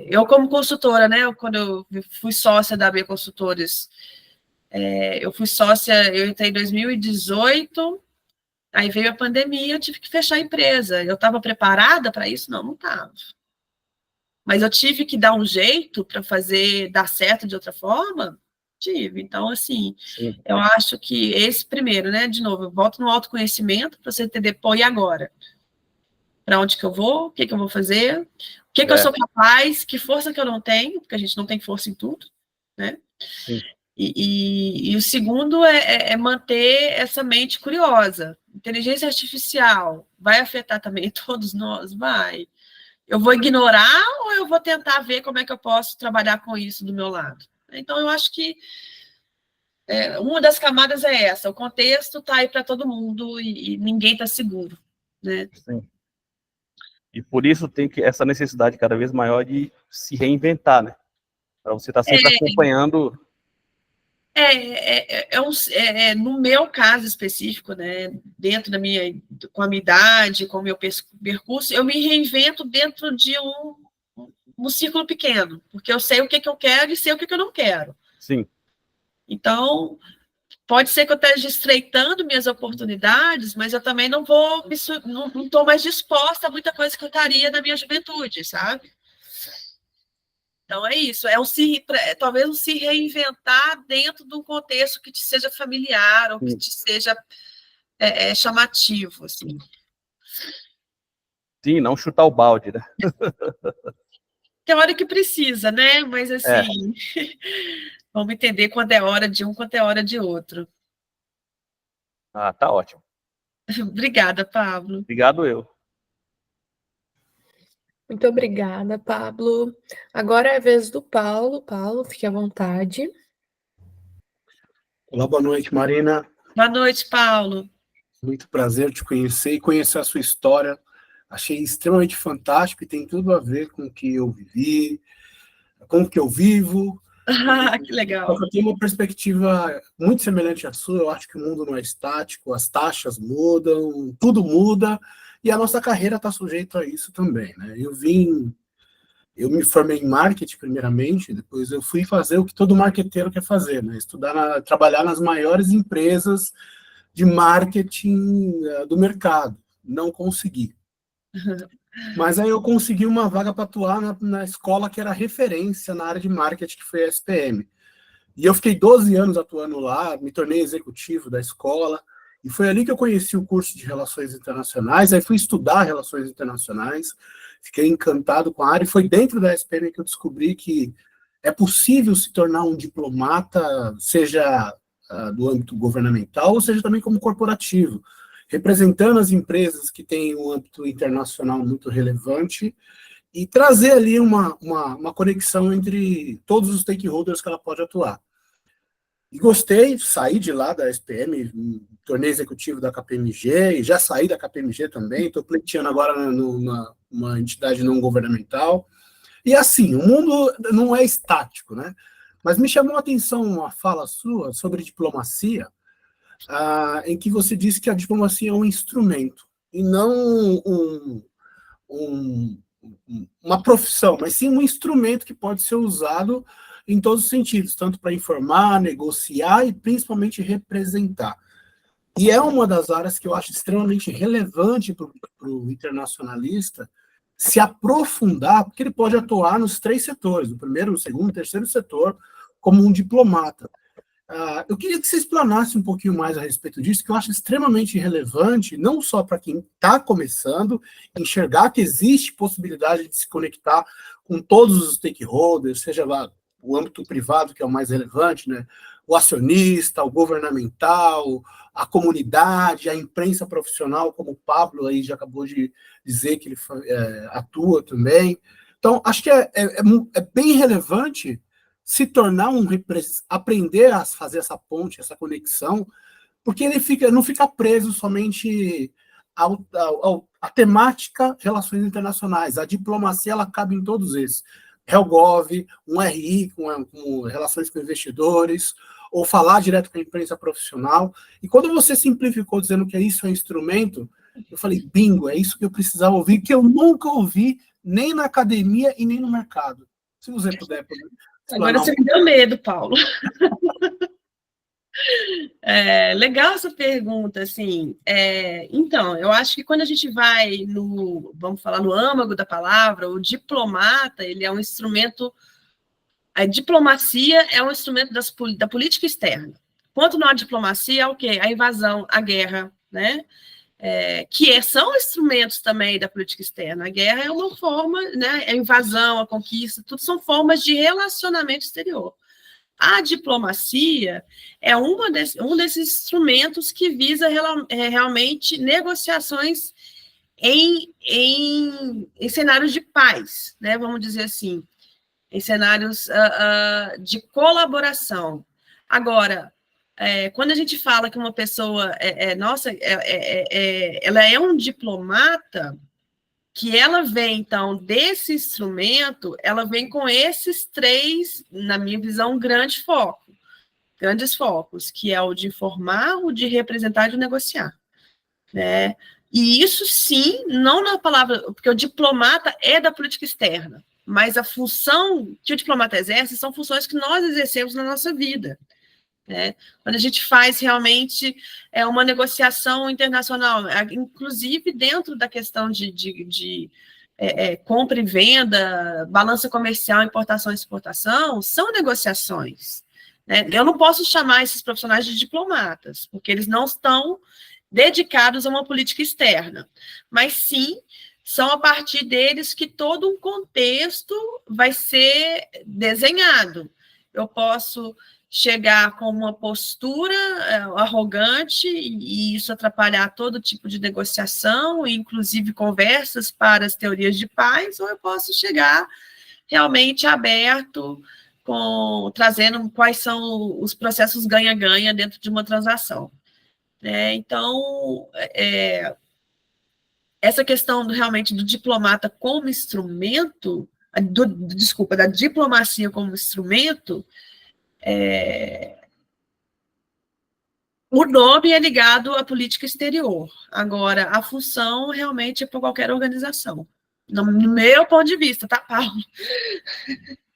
Eu, como consultora, né, quando eu fui sócia da AB Consultores, eu fui sócia, eu entrei em 2018, aí veio a pandemia, eu tive que fechar a empresa. Eu estava preparada para isso? Não estava. Mas eu tive que dar um jeito para dar certo de outra forma? Tive. Então, assim, sim, eu acho que esse primeiro, né, de novo, eu volto no autoconhecimento para você entender, pô, e agora? Para onde que eu vou? O que eu vou fazer? que eu sou capaz, que força que eu não tenho, porque a gente não tem força em tudo, né? Sim. E o segundo é manter essa mente curiosa. Inteligência artificial vai afetar também todos nós? Vai. Eu vou ignorar ou eu vou tentar ver como é que eu posso trabalhar com isso do meu lado? Então, eu acho que uma das camadas é essa, o contexto está aí para todo mundo e ninguém está seguro, né? Sim. E por isso tem essa necessidade cada vez maior de se reinventar, né? Para você estar sempre acompanhando. No meu caso específico, né, dentro com a minha idade, com o meu percurso, eu me reinvento dentro de um círculo pequeno, porque eu sei o que eu quero e sei o que eu não quero. Sim. Então, pode ser que eu esteja estreitando minhas oportunidades, mas eu também não estou mais disposta a muita coisa que eu estaria na minha juventude, sabe? Então é isso, talvez um se reinventar dentro de um contexto que te seja familiar ou que te seja chamativo, assim. Sim, não chutar o balde, né? Tem hora que precisa, né? Mas assim, vamos entender quando é hora de um, quando é hora de outro. Ah, tá ótimo. Obrigada, Pablo. Obrigado eu. Muito obrigada, Pablo. Agora é a vez do Paulo. Paulo, fique à vontade. Olá, boa noite, Marina. Boa noite, Paulo. Muito prazer te conhecer e conhecer a sua história. Achei extremamente fantástico e tem tudo a ver com o que eu vivi, com o que eu vivo. Que legal. Eu tenho uma perspectiva muito semelhante à sua. Eu acho que o mundo não é estático, as taxas mudam, tudo muda, e a nossa carreira está sujeita a isso também, né? Eu me formei em marketing primeiramente, depois eu fui fazer o que todo marqueteiro quer fazer, né? Trabalhar nas maiores empresas de marketing do mercado. Não consegui. Mas aí eu consegui uma vaga para atuar na escola que era referência na área de marketing, que foi a SPM. E eu fiquei 12 anos atuando lá, me tornei executivo da escola, e foi ali que eu conheci o curso de Relações Internacionais, aí fui estudar Relações Internacionais, fiquei encantado com a área, e foi dentro da SPM que eu descobri que é possível se tornar um diplomata, seja do âmbito governamental, ou seja também como corporativo, representando as empresas que têm um âmbito internacional muito relevante, e trazer ali uma conexão entre todos os stakeholders que ela pode atuar. E gostei, saí de lá da SPM, me tornei executivo da KPMG, e já saí da KPMG também, estou pleiteando agora numa entidade não governamental. E assim, o mundo não é estático, né? Mas me chamou a atenção uma fala sua sobre diplomacia, em que você disse que a diplomacia é um instrumento, e não uma profissão, mas sim um instrumento que pode ser usado em todos os sentidos, tanto para informar, negociar e principalmente representar. E é uma das áreas que eu acho extremamente relevante para o internacionalista se aprofundar, porque ele pode atuar nos 3 setores, no primeiro, no segundo, no terceiro setor, como um diplomata. Eu queria que você explanasse um pouquinho mais a respeito disso, que eu acho extremamente relevante, não só para quem está começando, enxergar que existe possibilidade de se conectar com todos os stakeholders, seja lá o âmbito privado, que é o mais relevante, né? O acionista, o governamental, a comunidade, a imprensa profissional, como o Pablo aí já acabou de dizer que ele atua também. Então, acho que é bem relevante se tornar aprender a fazer essa ponte, essa conexão, porque ele não fica preso somente à temática relações internacionais. A diplomacia, ela cabe em todos esses. Helgov, um RI com relações com investidores, ou falar direto com a imprensa profissional. E quando você simplificou dizendo que isso é um instrumento, eu falei, bingo, é isso que eu precisava ouvir, que eu nunca ouvi, nem na academia e nem no mercado. Se você puder... Agora você me deu medo, Paulo. Legal essa pergunta, assim. Então, eu acho que quando a gente vai vamos falar no âmago da palavra, o diplomata, ele é um instrumento, a diplomacia é um instrumento da política externa. Quanto não há diplomacia, é o quê? A invasão, a guerra, né? são instrumentos também da política externa. A guerra é uma forma, né, a invasão, a conquista, tudo são formas de relacionamento exterior. A diplomacia é um desses instrumentos que visa realmente negociações em cenários de paz, né, vamos dizer assim, em cenários de colaboração. Agora, quando a gente fala que uma pessoa ela é um diplomata, que ela vem, então, desse instrumento, ela vem com esses 3, na minha visão, grandes focos, que é o de informar, o de representar e o de negociar, né? E isso, sim, não na palavra, porque o diplomata é da política externa, mas a função que o diplomata exerce são funções que nós exercemos na nossa vida, né? Quando a gente faz realmente uma negociação internacional, inclusive dentro da questão de compra e venda, balança comercial, importação e exportação, são negociações, né? Eu não posso chamar esses profissionais de diplomatas, porque eles não estão dedicados a uma política externa, mas sim são a partir deles que todo um contexto vai ser desenhado. Eu posso chegar com uma postura arrogante e isso atrapalhar todo tipo de negociação, inclusive conversas para as teorias de paz, ou eu posso chegar realmente aberto, trazendo quais são os processos ganha-ganha dentro de uma transação. Então, essa questão realmente do diplomata como instrumento, da diplomacia como instrumento, o nome é ligado à política exterior. Agora, a função realmente é para qualquer organização. No meu ponto de vista, tá, Paulo?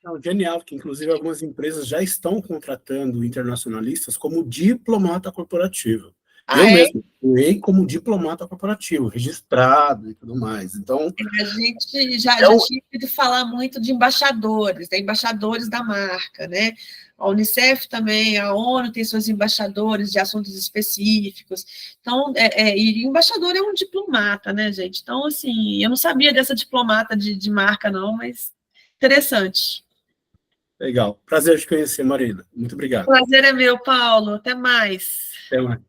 Não, genial, que inclusive algumas empresas já estão contratando internacionalistas como diplomata corporativo. Eu mesmo fui como diplomata corporativo, registrado e tudo mais. Então, a gente já tinha ouvido falar muito de embaixadores da marca, né? A Unicef também, a ONU tem seus embaixadores de assuntos específicos. Então, e embaixador é um diplomata, né, gente? Então, assim, eu não sabia dessa diplomata de marca, não, mas interessante. Legal. Prazer te conhecer, Marina. Muito obrigado. Prazer é meu, Paulo. Até mais. Até mais.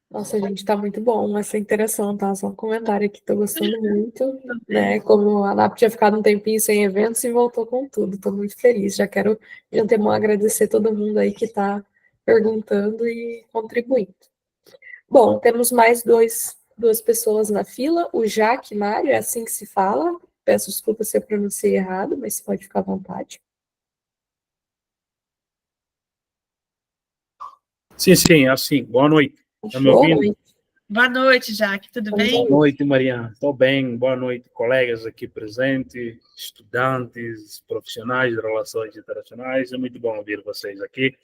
Nossa, gente, tá muito bom essa interação, tá? Só um comentário aqui, tô gostando muito, né? Como a NAP tinha ficado um tempinho sem eventos e voltou com tudo, tô muito feliz. Já quero, de antemão, agradecer todo mundo aí que tá perguntando e contribuindo. Bom, temos mais duas pessoas na fila, o Jaque Mário, é assim que se fala. Peço desculpa se eu pronunciei errado, mas pode ficar à vontade. Sim, assim. Boa noite. Tá me ouvindo? Boa noite, Jaque. Tudo bem? Boa noite, Mariana. Estou bem. Boa noite, colegas aqui presentes, estudantes, profissionais de relações internacionais. É muito bom ouvir vocês aqui.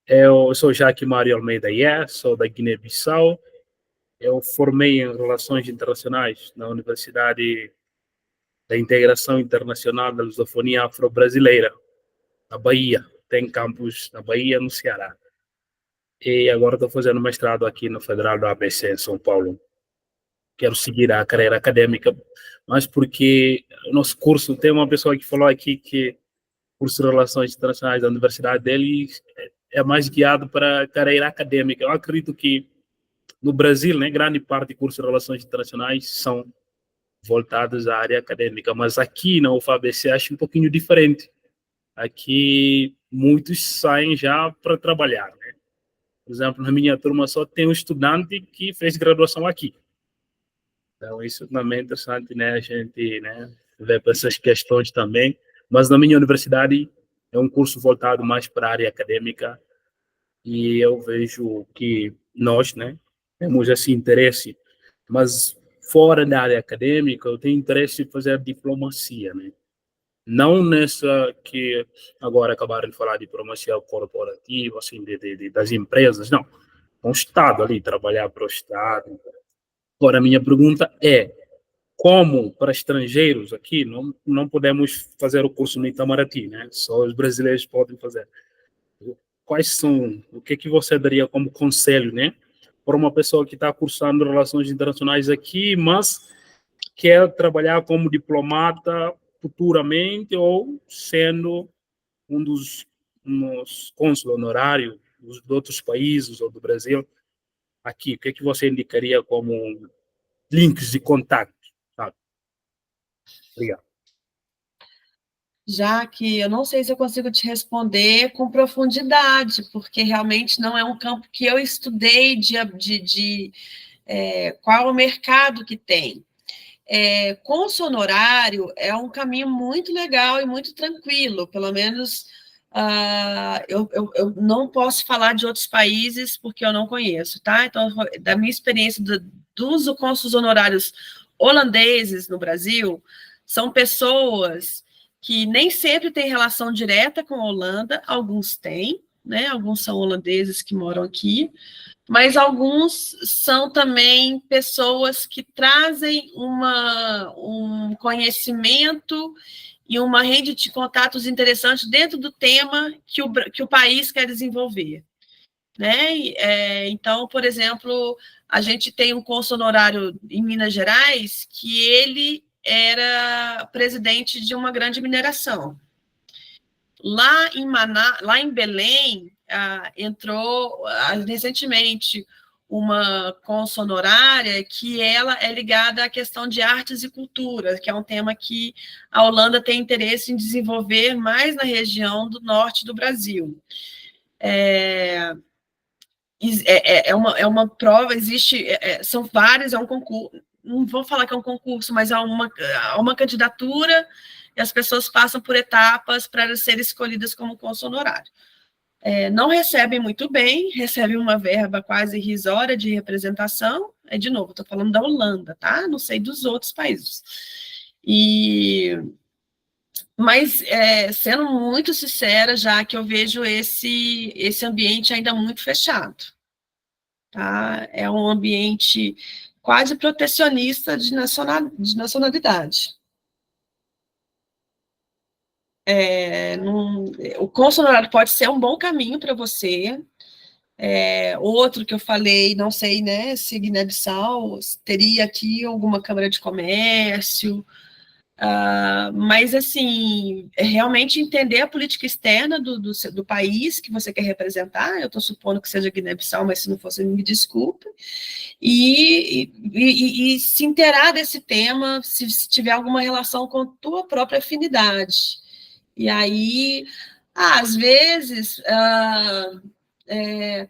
Eu sou Jaque Mário Almeida sou da Guiné-Bissau. Eu formei em Relações Internacionais na Universidade da Integração Internacional da Lusofonia Afro-Brasileira, na Bahia. Tem campus na Bahia, no Ceará. E agora estou fazendo mestrado aqui no Federal do ABC, em São Paulo. Quero seguir a carreira acadêmica, mas porque o nosso curso, tem uma pessoa que falou aqui que o curso de Relações Internacionais da universidade dele é mais guiado para a carreira acadêmica. Eu acredito que no Brasil, né, grande parte de cursos de Relações Internacionais são voltados à área acadêmica, mas aqui na UFABC acho um pouquinho diferente. Aqui muitos saem já para trabalhar, né? Por exemplo, na minha turma só tem um estudante que fez graduação aqui. Então, isso também é interessante, né? A gente, né, ver para essas questões também. Mas na minha universidade é um curso voltado mais para a área acadêmica e eu vejo que nós, né, temos esse interesse. Mas fora da área acadêmica, eu tenho interesse em fazer diplomacia, né? Não nessa que agora acabaram de falar de diplomacia corporativa, assim, das empresas, não. Com o Estado ali, trabalhar para o Estado. Agora, a minha pergunta é, como para estrangeiros aqui, não podemos fazer o curso no Itamaraty, né? Só os brasileiros podem fazer. O que você daria como conselho, né? para uma pessoa que está cursando relações internacionais aqui, mas quer trabalhar como diplomata futuramente ou sendo uns cônsul honorário de outros países ou do Brasil aqui? O que é que você indicaria como links de contato? Sabe? Obrigado. Já que eu não sei se eu consigo te responder com profundidade, porque realmente não é um campo que eu estudei qual é o mercado que tem. Cônsul honorário é um caminho muito legal e muito tranquilo, pelo menos eu não posso falar de outros países porque eu não conheço, tá? Então, da minha experiência dos cônsuls honorários holandeses no Brasil, são pessoas que nem sempre têm relação direta com a Holanda, alguns têm, né? Alguns são holandeses que moram aqui, mas alguns são também pessoas que trazem um conhecimento e uma rede de contatos interessantes dentro do tema que o país quer desenvolver, né? Então, por exemplo, a gente tem um cônsul honorário em Minas Gerais que ele era presidente de uma grande mineração. Lá em Belém, entrou recentemente uma cônsul honorária que ela é ligada à questão de artes e cultura, que é um tema que a Holanda tem interesse em desenvolver mais na região do norte do Brasil. É uma prova, são várias, é um concurso, não vou falar que é um concurso, mas é uma candidatura e as pessoas passam por etapas para serem escolhidas como cônsul honorário. Não recebem muito bem, recebem uma verba quase irrisória de representação, de novo, estou falando da Holanda, tá? Não sei dos outros países. Mas, sendo muito sincera, já que eu vejo esse ambiente ainda muito fechado, tá? É um ambiente quase protecionista de nacionalidade. O cônsul honorário pode ser um bom caminho para você. Outro que eu falei, não sei, né, se Guiné-Bissau teria aqui alguma câmara de comércio, mas, assim, realmente entender a política externa do país que você quer representar. Eu estou supondo que seja Guiné-Bissau, mas se não fosse, me desculpe, e se inteirar desse tema, se tiver alguma relação com a tua própria afinidade. E aí, às vezes,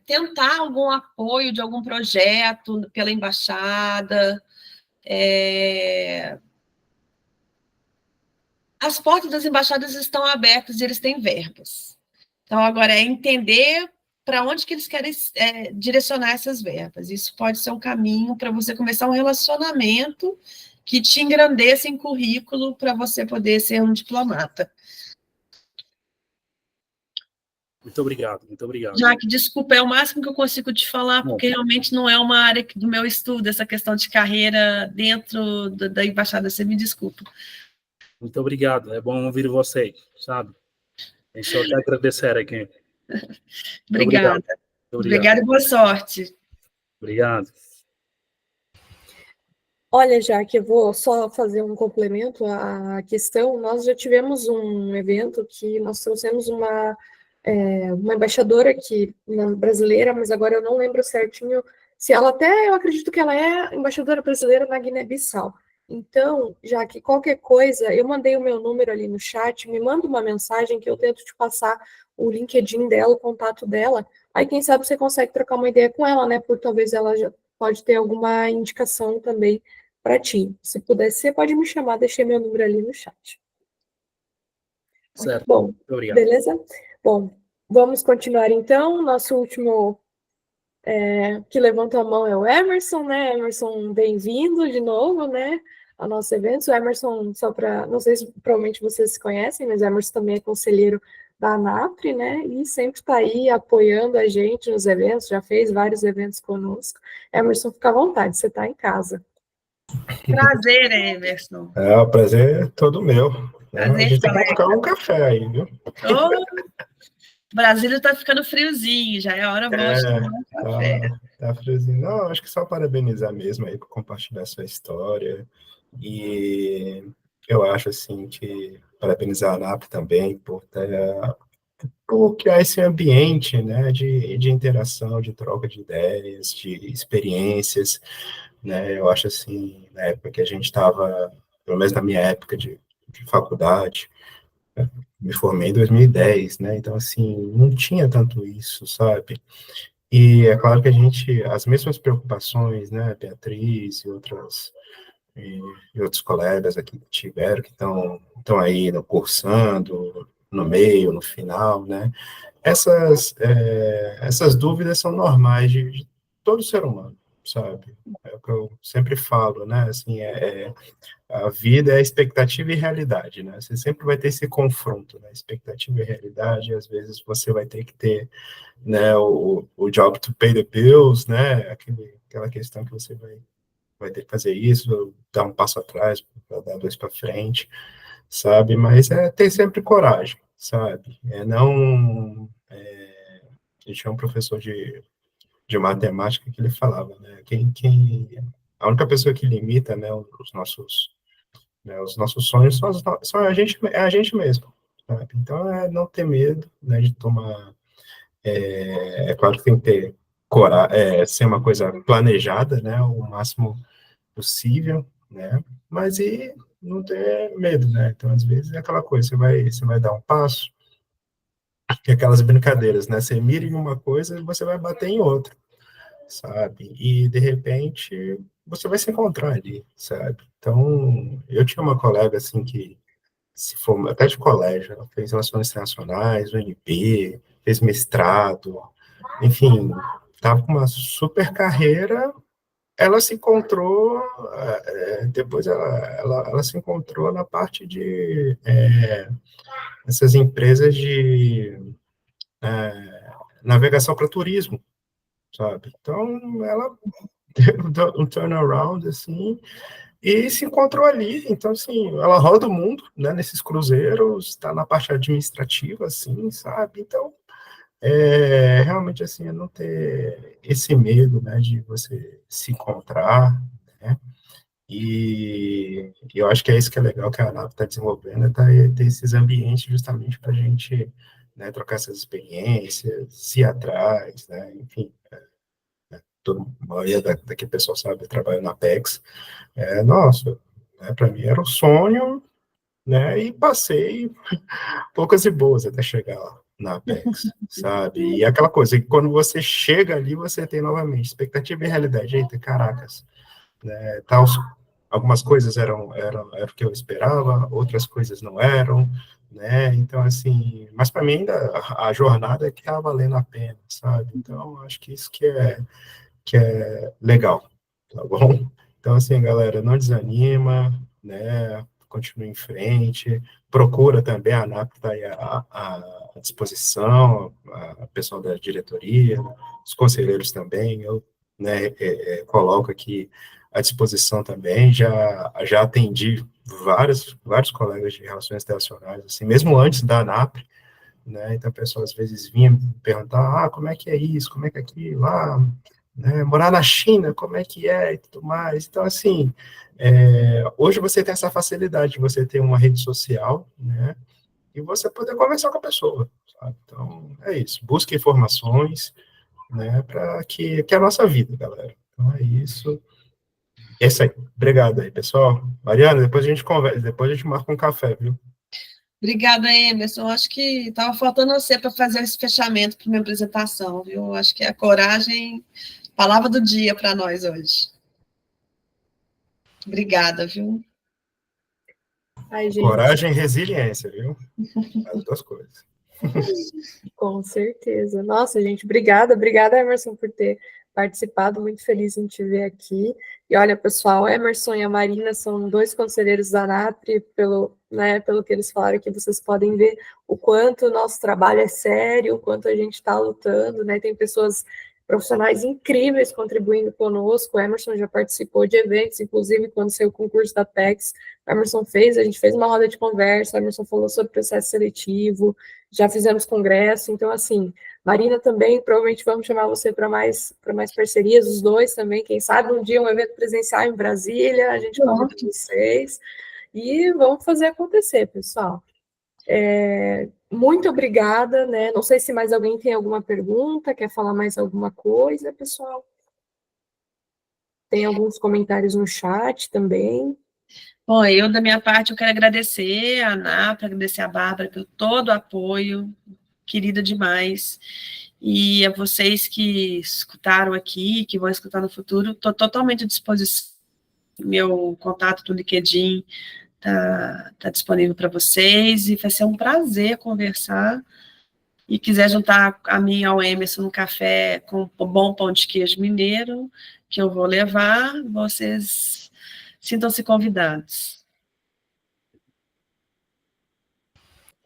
tentar algum apoio de algum projeto pela embaixada. As portas das embaixadas estão abertas e eles têm verbas. Então, agora é entender para onde que eles querem direcionar essas verbas. Isso pode ser um caminho para você começar um relacionamento que te engrandeça em currículo para você poder ser um diplomata. Muito obrigado, muito obrigado. Jaque, desculpa, é o máximo que eu consigo te falar, porque realmente não é uma área do meu estudo, essa questão de carreira dentro da embaixada, você me desculpa. Muito obrigado, é bom ouvir você, sabe? Eu só te agradecer aqui. Obrigada. Obrigada e boa sorte. Obrigado. Olha, Jaque, eu vou só fazer um complemento à questão. Nós já tivemos um evento que nós trouxemos uma embaixadora aqui, brasileira, mas agora eu não lembro certinho se ela eu acredito que ela é embaixadora brasileira na Guiné-Bissau. Então, já que qualquer coisa, eu mandei o meu número ali no chat, me manda uma mensagem que eu tento te passar o LinkedIn dela, o contato dela, aí quem sabe você consegue trocar uma ideia com ela, né, por talvez ela já pode ter alguma indicação também para ti. Se puder, você pode me chamar, deixei meu número ali no chat. Certo. Bom, obrigado. Beleza? Bom, vamos continuar então. Nosso último que levanta a mão é o Emerson, né? Emerson, bem-vindo de novo, né? Ao nosso evento. O Emerson, não sei se provavelmente vocês se conhecem, mas o Emerson também é conselheiro da ANAPRE, né? E sempre está aí apoiando a gente nos eventos, já fez vários eventos conosco. Emerson, fica à vontade, você está em casa. Prazer, Emerson. O prazer é todo meu. Prazer, a gente vai buscar um café aí, viu? Brasília está ficando friozinho, já é hora boa de tomar um café. Eu falei assim, não, acho que só parabenizar mesmo aí por compartilhar sua história. E eu acho assim que parabenizar a ANAP também por criar esse ambiente, né, de interação, de troca de ideias, de experiências, né? Eu acho assim, na época que a gente estava, pelo menos na minha época de faculdade, me formei em 2010, né? Então, assim, não tinha tanto isso, sabe? E é claro que as mesmas preocupações, né, Beatriz e, e outros colegas aqui que tiveram, que estão aí no cursando, no meio, no final, né? Essas dúvidas são normais de todo ser humano, sabe? É o que eu sempre falo, né? Assim, a vida é expectativa e realidade, né? Você sempre vai ter esse confronto, né? Expectativa e realidade, e às vezes você vai ter que ter, né, o job to pay the bills, né? Aquela questão que você vai ter que fazer isso, dar um passo atrás, dar dois para frente, sabe? Mas é ter sempre coragem, sabe? A gente tinha um professor de matemática que ele falava, né? A única pessoa que limita, né, os nossos sonhos são a gente mesmo, sabe? Então, não ter medo, né, de tomar. É claro que tem que ter coragem, ser uma coisa planejada, né, o máximo possível, né? Mas e não ter medo, né? Então, às vezes é aquela coisa, você vai dar um passo, que é aquelas brincadeiras, né? Você mira em uma coisa e você vai bater em outra, sabe? E, de repente, você vai se encontrar ali, sabe? Então, eu tinha uma colega, assim, que se formou até de colégio, ela fez Relações Internacionais, UNB, fez mestrado, enfim, estava com uma super carreira. Ela se encontrou, depois ela se encontrou na parte de essas empresas de navegação para turismo, sabe? Então, ela deu um turnaround, assim, e se encontrou ali. Então, assim, ela roda o mundo, né, nesses cruzeiros, está na parte administrativa, assim, sabe? Então, realmente, assim, é não ter esse medo, né, de você se encontrar, né? E eu acho que é isso que é legal que a ANAP está desenvolvendo, ter esses ambientes justamente para a gente, né, trocar essas experiências, se ir atrás, né, enfim, a maioria daqui o pessoal sabe, eu trabalho na Apex, nossa, né, para mim era um sonho, né, e passei poucas e boas até chegar lá na Apex, sabe, e aquela coisa, que quando você chega ali, você tem novamente expectativa e realidade, eita, caracas, né, algumas coisas eram o que eu esperava, outras coisas não eram, né, então, assim, mas para mim ainda a jornada é que tá valendo a pena, sabe, então, acho que isso que é legal, tá bom? Então, assim, galera, não desanima, né, continue em frente, procura também, a ANAP está aí à disposição, a pessoal da diretoria, os conselheiros também, eu, né, coloco aqui à disposição também, já atendi vários colegas de relações internacionais, assim, mesmo antes da ANAP, né, então a pessoa às vezes vinha me perguntar, como é que é isso, como é que é aquilo, né, morar na China, como é que é e tudo mais. Então, assim, hoje você tem essa facilidade de você ter uma rede social, né, e você poder conversar com a pessoa, sabe? Então, é isso. Busque informações, né, para que é a nossa vida, galera. Então, é isso. É isso aí. Obrigado aí, pessoal. Mariana, depois a gente conversa, depois a gente marca um café, viu? Obrigada, Emerson. Acho que estava faltando você para fazer esse fechamento para minha apresentação, viu? Acho que a coragem, palavra do dia para nós hoje. Obrigada, viu? Ai, gente. Coragem e resiliência, viu? As duas coisas. Com certeza. Nossa, gente, obrigada, Emerson, por ter participado, muito feliz em te ver aqui. E olha, pessoal, Emerson e a Marina são dois conselheiros da ANAP, pelo que eles falaram aqui, vocês podem ver o quanto o nosso trabalho é sério, o quanto a gente está lutando, né? Tem pessoas profissionais incríveis contribuindo conosco. O Emerson já participou de eventos, inclusive quando saiu o concurso da PEX, o Emerson fez, a gente fez uma roda de conversa, o Emerson falou sobre processo seletivo, já fizemos congresso, então, assim, Marina também, provavelmente vamos chamar você para mais parcerias, os dois também, quem sabe um dia um evento presencial em Brasília, a gente convida vocês, e vamos fazer acontecer, pessoal. Muito obrigada, né? Não sei se mais alguém tem alguma pergunta, quer falar mais alguma coisa, pessoal. Tem alguns comentários no chat também. Bom, eu, da minha parte, eu quero agradecer a ANAP, agradecer a Bárbara pelo todo o apoio, querida demais. E a vocês que escutaram aqui, que vão escutar no futuro, estou totalmente à disposição. Meu contato do LinkedIn está disponível para vocês, e vai ser um prazer conversar. E quiser juntar a mim ao Emerson no café com um bom pão de queijo mineiro, que eu vou levar, vocês sintam-se convidados.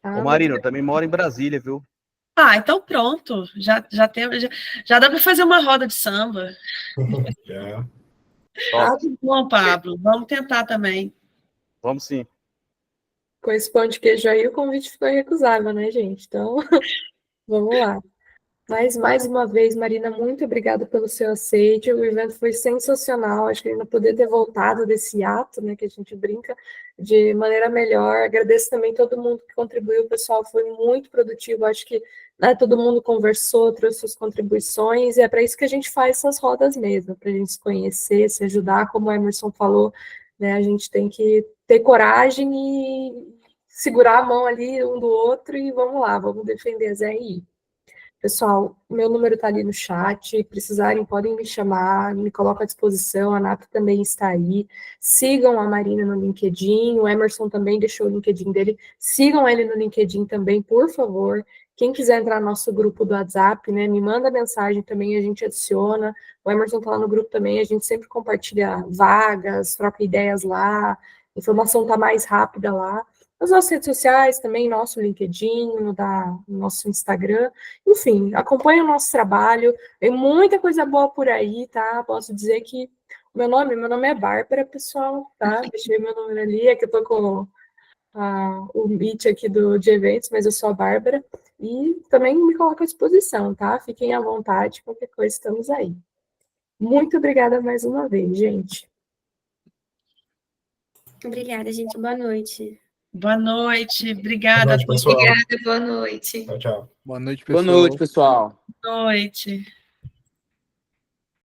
Ô, Marina, eu também moro em Brasília, viu? Ah, então pronto. Já dá para fazer uma roda de samba. Tá bom, Pablo. Vamos tentar também. Vamos sim. Com esse pão de queijo aí, o convite ficou irrecusável, né, gente? Então, vamos lá. Mas, mais uma vez, Marina, muito obrigada pelo seu aceite. O evento foi sensacional. Acho que ainda poder ter voltado desse ato, né, que a gente brinca, de maneira melhor. Agradeço também todo mundo que contribuiu. O pessoal foi muito produtivo. Acho que, né, todo mundo conversou, trouxe suas contribuições. E é para isso que a gente faz essas rodas mesmo, para a gente se conhecer, se ajudar. Como o Emerson falou, né, a gente tem que ter coragem e segurar a mão ali um do outro e vamos lá, vamos defender as RI. Pessoal, meu número está ali no chat, precisarem podem me chamar, me coloco à disposição, a Nata também está aí, sigam a Marina no LinkedIn, o Emerson também deixou o LinkedIn dele, sigam ele no LinkedIn também, por favor. Quem quiser entrar no nosso grupo do WhatsApp, né, me manda mensagem também, a gente adiciona, o Emerson está lá no grupo também, a gente sempre compartilha vagas, troca ideias lá, a informação está mais rápida lá. Nas nossas redes sociais também, nosso LinkedIn, nosso Instagram, enfim, acompanhe o nosso trabalho, tem muita coisa boa por aí, tá? Posso dizer que meu nome é Bárbara, pessoal, tá? Deixei meu número ali, é que eu tô com o Meet aqui de eventos, mas eu sou a Bárbara, e também me coloco à disposição, tá? Fiquem à vontade, qualquer coisa estamos aí. Muito obrigada mais uma vez, gente. Obrigada, gente. Boa noite. Boa noite, obrigada. Obrigada, boa noite. Tchau, tchau. Boa noite, pessoal. Boa noite, pessoal. Boa noite.